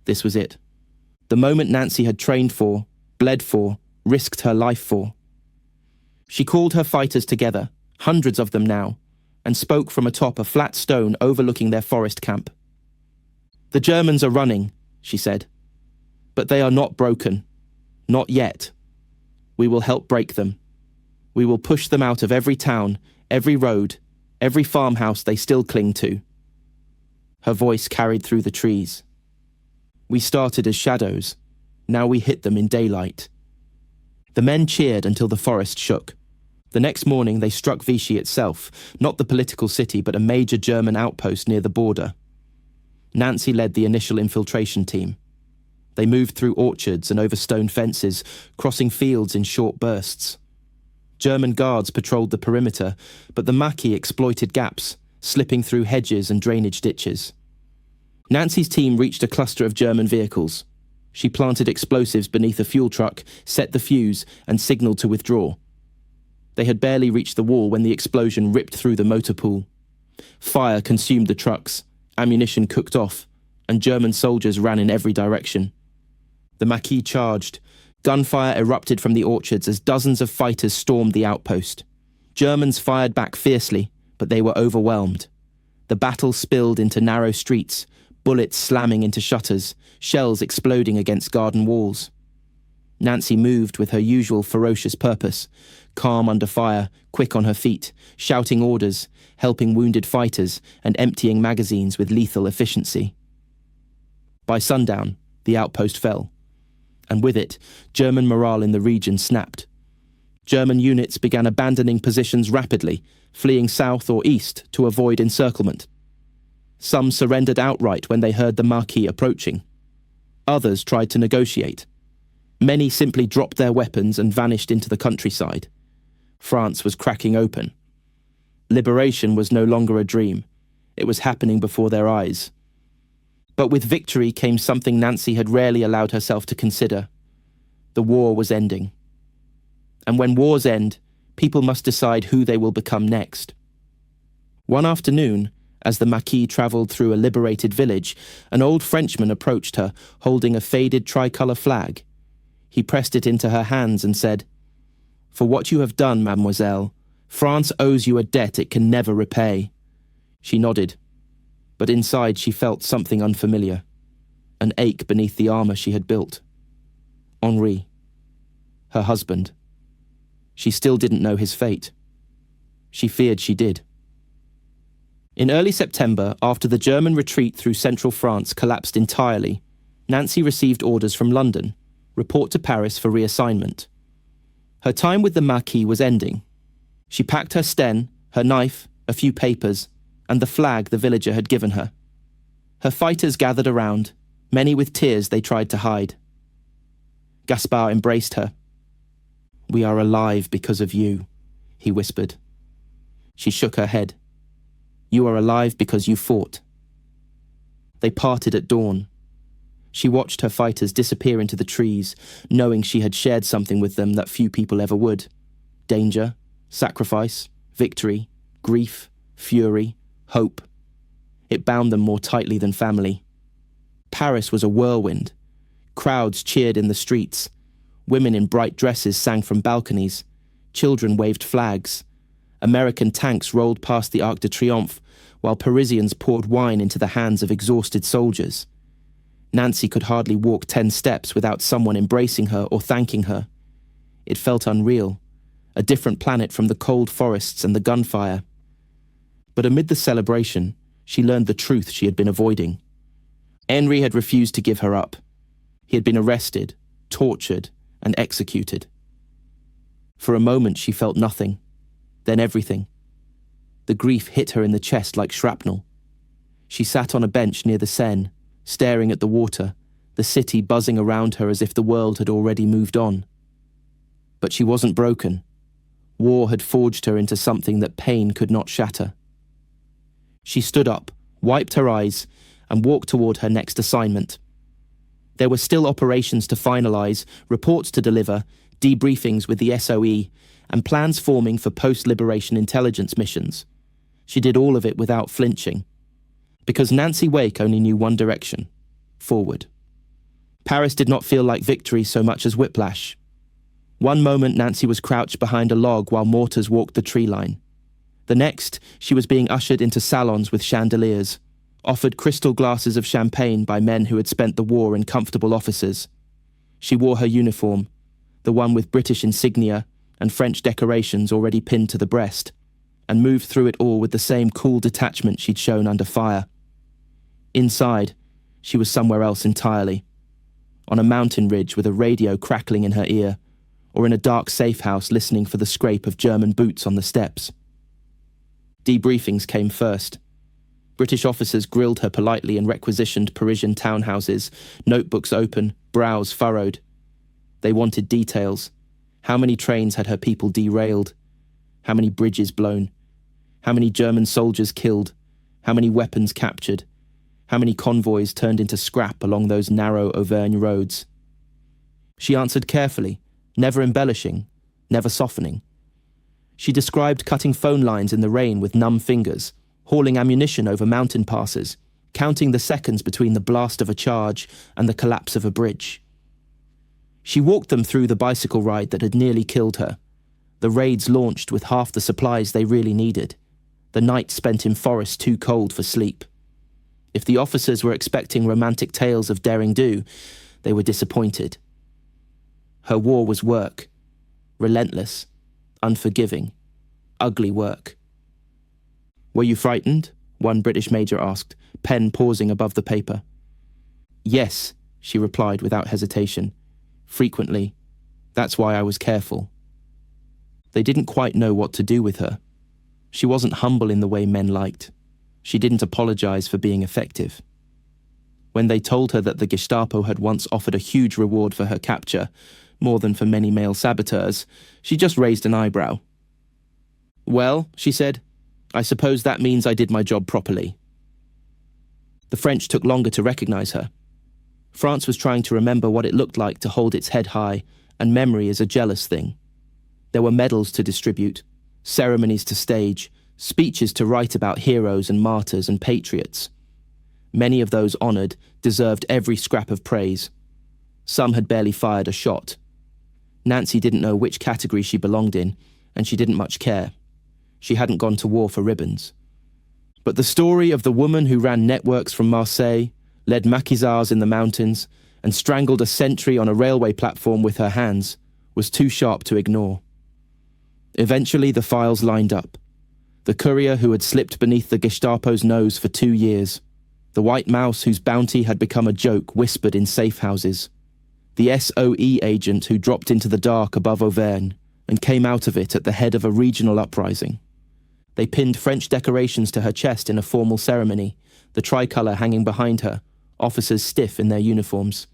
This was it. The moment Nancy had trained for, bled for, risked her life for. She called her fighters together, hundreds of them now, and spoke from atop a flat stone overlooking their forest camp. "The Germans are running," she said. "But they are not broken. Not yet. We will help break them. We will push them out of every town, every road, every farmhouse they still cling to." Her voice carried through the trees. "We started as shadows. Now we hit them in daylight." The men cheered until the forest shook. The next morning they struck Vichy itself, not the political city but a major German outpost near the border. Nancy led the initial infiltration team. They moved through orchards and over stone fences, crossing fields in short bursts. German guards patrolled the perimeter, but the Maquis exploited gaps, slipping through hedges and drainage ditches. Nancy's team reached a cluster of German vehicles. She planted explosives beneath a fuel truck, set the fuse, and signaled to withdraw. They had barely reached the wall when the explosion ripped through the motor pool. Fire consumed the trucks, ammunition cooked off, and German soldiers ran in every direction. The Maquis charged. Gunfire erupted from the orchards as dozens of fighters stormed the outpost. Germans fired back fiercely, but they were overwhelmed. The battle spilled into narrow streets, bullets slamming into shutters, shells exploding against garden walls. Nancy moved with her usual ferocious purpose, calm under fire, quick on her feet, shouting orders, helping wounded fighters, and emptying magazines with lethal efficiency. By sundown, the outpost fell, and with it, German morale in the region snapped. German units began abandoning positions rapidly, fleeing south or east to avoid encirclement. Some surrendered outright when they heard the Maquis approaching. Others tried to negotiate. Many simply dropped their weapons and vanished into the countryside. France was cracking open. Liberation was no longer a dream. It was happening before their eyes. But with victory came something Nancy had rarely allowed herself to consider. The war was ending. And when wars end, people must decide who they will become next. One afternoon, as the Maquis travelled through a liberated village, an old Frenchman approached her, holding a faded tricolour flag. He pressed it into her hands and said, "For what you have done, mademoiselle, France owes you a debt it can never repay." She nodded, but inside she felt something unfamiliar, an ache beneath the armour she had built. Henri, her husband. She still didn't know his fate. She feared she did. In early September, after the German retreat through central France collapsed entirely, Nancy received orders from London, report to Paris for reassignment. Her time with the Maquis was ending. She packed her sten, her knife, a few papers, and the flag the villager had given her. Her fighters gathered around, many with tears they tried to hide. Gaspard embraced her. "We are alive because of you," he whispered. She shook her head. "You are alive because you fought." They parted at dawn. She watched her fighters disappear into the trees, knowing she had shared something with them that few people ever would. Danger, sacrifice, victory, grief, fury, hope. It bound them more tightly than family. Paris was a whirlwind. Crowds cheered in the streets. Women in bright dresses sang from balconies. Children waved flags. American tanks rolled past the Arc de Triomphe, while Parisians poured wine into the hands of exhausted soldiers. Nancy could hardly walk 10 steps without someone embracing her or thanking her. It felt unreal, a different planet from the cold forests and the gunfire. But amid the celebration, she learned the truth she had been avoiding. Henri had refused to give her up. He had been arrested, tortured, and executed. For a moment she felt nothing, then everything. The grief hit her in the chest like shrapnel. She sat on a bench near the Seine, staring at the water, the city buzzing around her as if the world had already moved on. But she wasn't broken. War had forged her into something that pain could not shatter. She stood up, wiped her eyes, and walked toward her next assignment. There were still operations to finalize, reports to deliver, debriefings with the SOE, and plans forming for post-liberation intelligence missions. She did all of it without flinching. Because Nancy Wake only knew one direction: forward. Paris did not feel like victory so much as whiplash. One moment Nancy was crouched behind a log while mortars walked the tree line. The next, she was being ushered into salons with chandeliers, offered crystal glasses of champagne by men who had spent the war in comfortable offices. She wore her uniform, the one with British insignia and French decorations already pinned to the breast, and moved through it all with the same cool detachment she'd shown under fire. Inside, she was somewhere else entirely. On a mountain ridge with a radio crackling in her ear, or in a dark safe house listening for the scrape of German boots on the steps. Debriefings came first. British officers grilled her politely in requisitioned Parisian townhouses, notebooks open, brows furrowed. They wanted details. How many trains had her people derailed? How many bridges blown? How many German soldiers killed? How many weapons captured? How many convoys turned into scrap along those narrow Auvergne roads? She answered carefully, never embellishing, never softening. She described cutting phone lines in the rain with numb fingers, hauling ammunition over mountain passes, counting the seconds between the blast of a charge and the collapse of a bridge. She walked them through the bicycle ride that had nearly killed her, the raids launched with half the supplies they really needed, the night spent in forests too cold for sleep. If the officers were expecting romantic tales of derring-do, they were disappointed. Her war was work, relentless, unforgiving, ugly work. "Were you frightened?" one British major asked, pen pausing above the paper. "Yes," she replied without hesitation. "Frequently. That's why I was careful." They didn't quite know what to do with her. She wasn't humble in the way men liked. She didn't apologize for being effective. When they told her that the Gestapo had once offered a huge reward for her capture, more than for many male saboteurs, she just raised an eyebrow. "Well," she said, "I suppose that means I did my job properly." The French took longer to recognize her. France was trying to remember what it looked like to hold its head high, and memory is a jealous thing. There were medals to distribute, ceremonies to stage, speeches to write about heroes and martyrs and patriots. Many of those honored deserved every scrap of praise. Some had barely fired a shot. Nancy didn't know which category she belonged in, and she didn't much care. She hadn't gone to war for ribbons. But the story of the woman who ran networks from Marseille, led maquisards in the mountains, and strangled a sentry on a railway platform with her hands was too sharp to ignore. Eventually the files lined up. The courier who had slipped beneath the Gestapo's nose for 2 years. The white mouse whose bounty had become a joke whispered in safe houses. The SOE agent who dropped into the dark above Auvergne and came out of it at the head of a regional uprising. They pinned French decorations to her chest in a formal ceremony, the tricolour hanging behind her, officers stiff in their uniforms.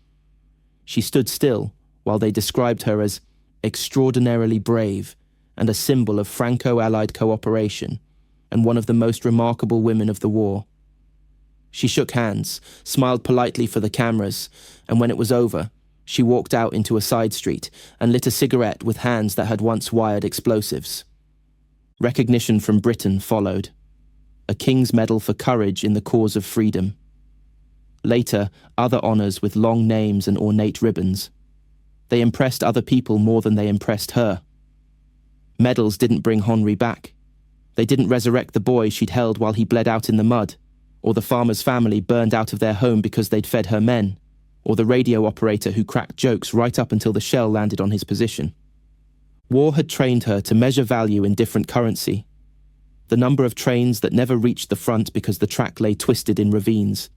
She stood still while they described her as extraordinarily brave and a symbol of Franco-Allied cooperation, and one of the most remarkable women of the war. She shook hands, smiled politely for the cameras, and when it was over, she walked out into a side street and lit a cigarette with hands that had once wired explosives. Recognition from Britain followed. A King's Medal for courage in the cause of freedom. Later, other honours with long names and ornate ribbons. They impressed other people more than they impressed her. Medals didn't bring Henri back. They didn't resurrect the boy she'd held while he bled out in the mud, or the farmer's family burned out of their home because they'd fed her men, or the radio operator who cracked jokes right up until the shell landed on his position. War had trained her to measure value in different currency. The number of trains that never reached the front because the track lay twisted in ravines.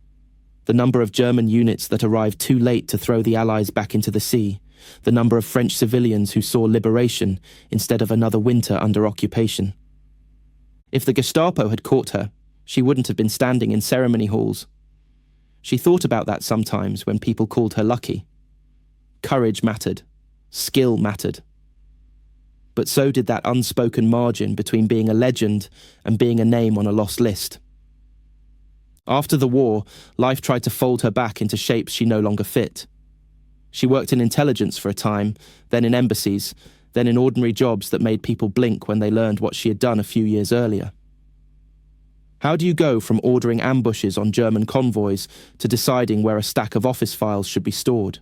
The number of German units that arrived too late to throw the Allies back into the sea, the number of French civilians who saw liberation instead of another winter under occupation. If the Gestapo had caught her, she wouldn't have been standing in ceremony halls. She thought about that sometimes when people called her lucky. Courage mattered. Skill mattered. But so did that unspoken margin between being a legend and being a name on a lost list. After the war, life tried to fold her back into shapes she no longer fit. She worked in intelligence for a time, then in embassies, then in ordinary jobs that made people blink when they learned what she had done a few years earlier. How do you go from ordering ambushes on German convoys to deciding where a stack of office files should be stored?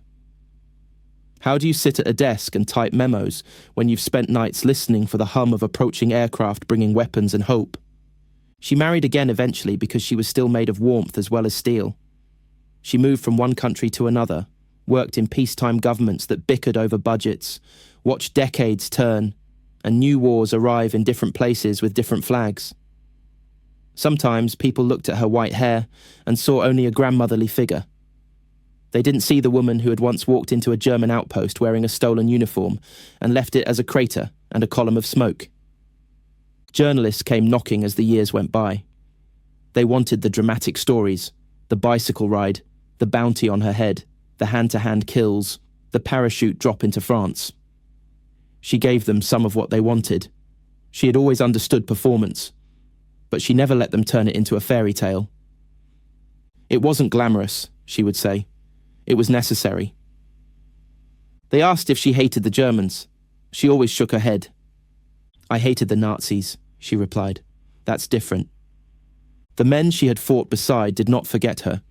How do you sit at a desk and type memos when you've spent nights listening for the hum of approaching aircraft bringing weapons and hope? She married again eventually because she was still made of warmth as well as steel. She moved from one country to another, worked in peacetime governments that bickered over budgets, watched decades turn, and new wars arrive in different places with different flags. Sometimes people looked at her white hair and saw only a grandmotherly figure. They didn't see the woman who had once walked into a German outpost wearing a stolen uniform and left it as a crater and a column of smoke. Journalists came knocking as the years went by. They wanted the dramatic stories, the bicycle ride, the bounty on her head, the hand-to-hand kills, the parachute drop into France. She gave them some of what they wanted. She had always understood performance, but she never let them turn it into a fairy tale. It wasn't glamorous, she would say. It was necessary. They asked if she hated the Germans. She always shook her head. I hated the Nazis, she replied. That's different. The men she had fought beside did not forget her.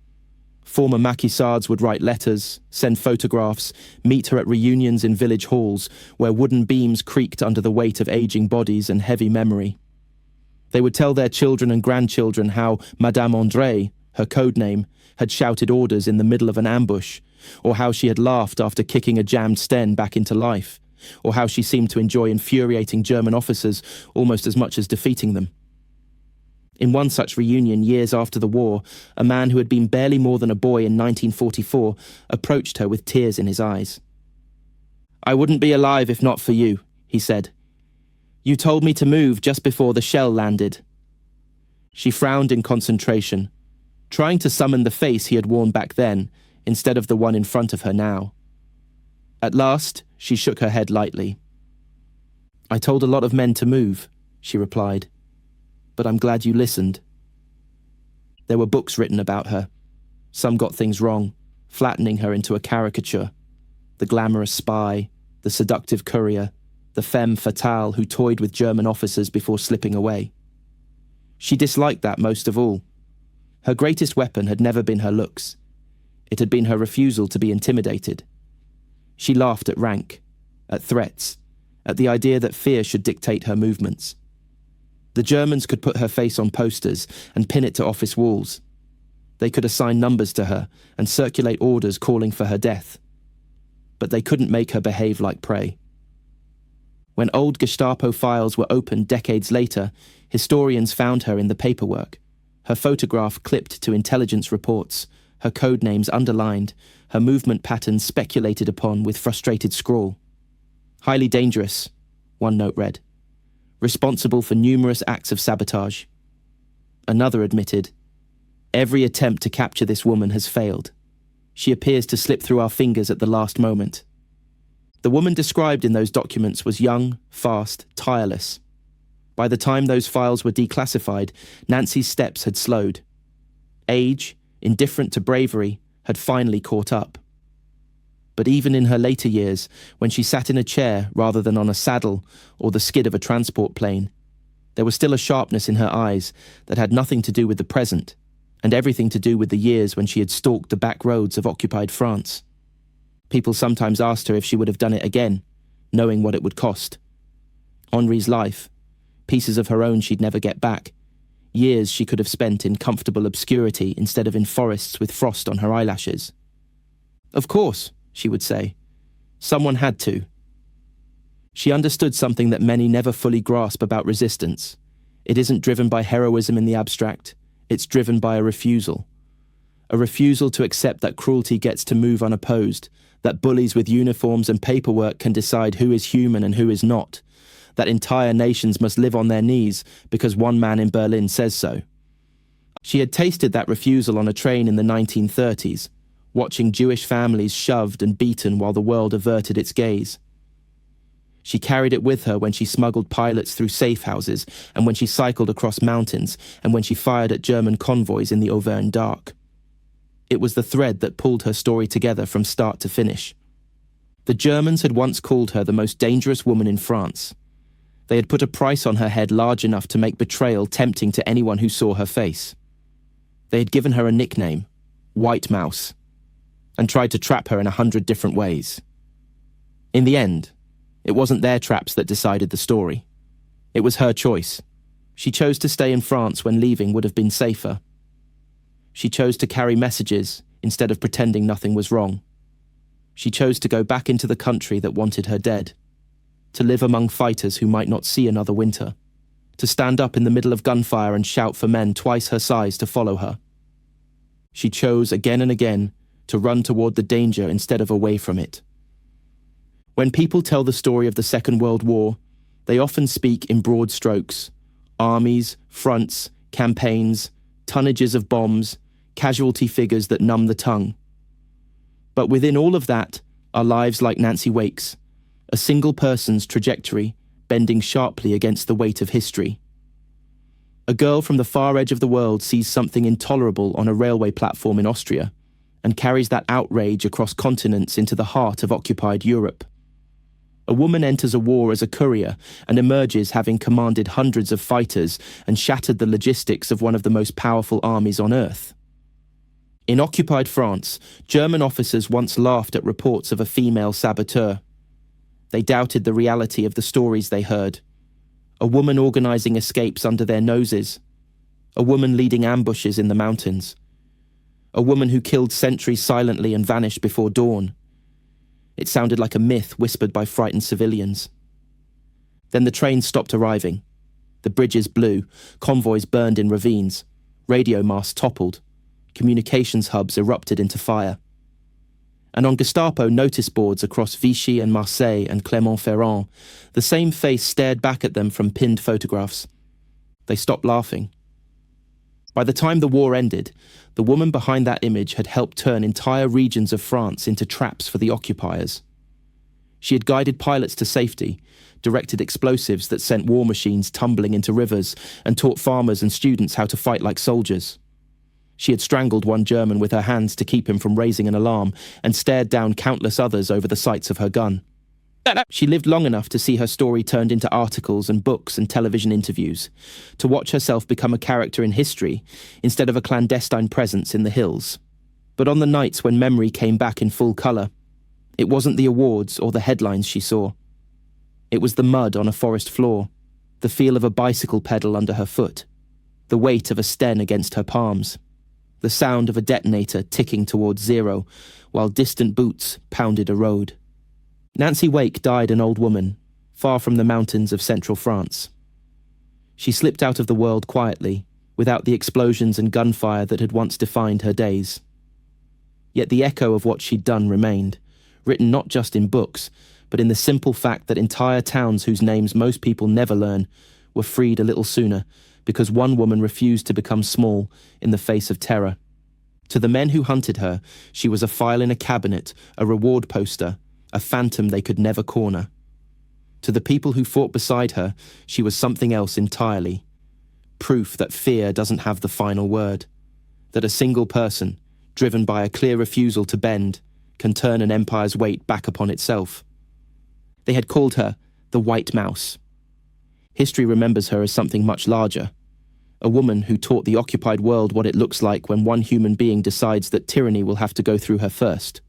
Former maquisards would write letters, send photographs, meet her at reunions in village halls where wooden beams creaked under the weight of aging bodies and heavy memory. They would tell their children and grandchildren how Madame André, her code name, had shouted orders in the middle of an ambush, or how she had laughed after kicking a jammed Sten back into life, or how she seemed to enjoy infuriating German officers almost as much as defeating them. In one such reunion years after the war, a man who had been barely more than a boy in 1944 approached her with tears in his eyes. I wouldn't be alive if not for you, he said. You told me to move just before the shell landed. She frowned in concentration, trying to summon the face he had worn back then, instead of the one in front of her now. At last, she shook her head lightly. I told a lot of men to move, she replied, but I'm glad you listened. There were books written about her. Some got things wrong, flattening her into a caricature. The glamorous spy, the seductive courier, the femme fatale who toyed with German officers before slipping away. She disliked that most of all. Her greatest weapon had never been her looks. It had been her refusal to be intimidated. She laughed at rank, at threats, at the idea that fear should dictate her movements. The Germans could put her face on posters and pin it to office walls. They could assign numbers to her and circulate orders calling for her death. But they couldn't make her behave like prey. When old Gestapo files were opened decades later, historians found her in the paperwork, her photograph clipped to intelligence reports, her code names underlined, her movement patterns speculated upon with frustrated scrawl. Highly dangerous, one note read. Responsible for numerous acts of sabotage. Another admitted, every attempt to capture this woman has failed. She appears to slip through our fingers at the last moment. The woman described in those documents was young, fast, tireless. By the time those files were declassified, Nancy's steps had slowed. Age, indifferent to bravery, had finally caught up. But even in her later years, when she sat in a chair rather than on a saddle or the skid of a transport plane, there was still a sharpness in her eyes that had nothing to do with the present, and everything to do with the years when she had stalked the back roads of occupied France. People sometimes asked her if she would have done it again, knowing what it would cost. Henri's life, pieces of her own she'd never get back, years she could have spent in comfortable obscurity instead of in forests with frost on her eyelashes. Of course, she would say. Someone had to. She understood something that many never fully grasp about resistance. It isn't driven by heroism in the abstract, it's driven by a refusal. a refusal to accept that cruelty gets to move unopposed, that bullies with uniforms and paperwork can decide who is human and who is not, that entire nations must live on their knees because one man in Berlin says so. She had tasted that refusal on a train in the 1930s, watching Jewish families shoved and beaten while the world averted its gaze. She carried it with her when she smuggled pilots through safe houses, and when she cycled across mountains, and when she fired at German convoys in the Auvergne dark. It was the thread that pulled her story together from start to finish. The Germans had once called her the most dangerous woman in France. They had put a price on her head large enough to make betrayal tempting to anyone who saw her face. They had given her a nickname, White Mouse, and tried to trap her in 100 different ways. In the end, it wasn't their traps that decided the story. It was her choice. She chose to stay in France when leaving would have been safer. She chose to carry messages instead of pretending nothing was wrong. She chose to go back into the country that wanted her dead, to live among fighters who might not see another winter, to stand up in the middle of gunfire and shout for men twice her size to follow her. She chose again and again to run toward the danger instead of away from it. When people tell the story of the Second World War, they often speak in broad strokes: armies, fronts, campaigns, tonnages of bombs, casualty figures that numb the tongue. But within all of that are lives like Nancy Wake's, a single person's trajectory bending sharply against the weight of history. A girl from the far edge of the world sees something intolerable on a railway platform in Austria and carries that outrage across continents into the heart of occupied Europe. A woman enters a war as a courier and emerges having commanded hundreds of fighters and shattered the logistics of one of the most powerful armies on earth. In occupied France, German officers once laughed at reports of a female saboteur. They doubted the reality of the stories they heard. A woman organizing escapes under their noses. A woman leading ambushes in the mountains. A woman who killed sentries silently and vanished before dawn. It sounded like a myth whispered by frightened civilians. Then the trains stopped arriving. The bridges blew, convoys burned in ravines, radio masts toppled, communications hubs erupted into fire. And on Gestapo notice boards across Vichy and Marseille and Clermont-Ferrand, the same face stared back at them from pinned photographs. They stopped laughing. By the time the war ended, the woman behind that image had helped turn entire regions of France into traps for the occupiers. She had guided pilots to safety, directed explosives that sent war machines tumbling into rivers, and taught farmers and students how to fight like soldiers. She had strangled one German with her hands to keep him from raising an alarm, and stared down countless others over the sights of her gun. She lived long enough to see her story turned into articles and books and television interviews, to watch herself become a character in history instead of a clandestine presence in the hills. But on the nights when memory came back in full colour, it wasn't the awards or the headlines she saw. It was the mud on a forest floor, the feel of a bicycle pedal under her foot, the weight of a sten against her palms, the sound of a detonator ticking towards zero while distant boots pounded a road. Nancy Wake died an old woman, far from the mountains of central France. She slipped out of the world quietly, without the explosions and gunfire that had once defined her days. Yet the echo of what she'd done remained, written not just in books, but in the simple fact that entire towns whose names most people never learn were freed a little sooner because one woman refused to become small in the face of terror. To the men who hunted her, she was a file in a cabinet, a reward poster, a phantom they could never corner. To the people who fought beside her, she was something else entirely. Proof that fear doesn't have the final word. That a single person, driven by a clear refusal to bend, can turn an empire's weight back upon itself. They had called her the White Mouse. History remembers her as something much larger. A woman who taught the occupied world what it looks like when one human being decides that tyranny will have to go through her first.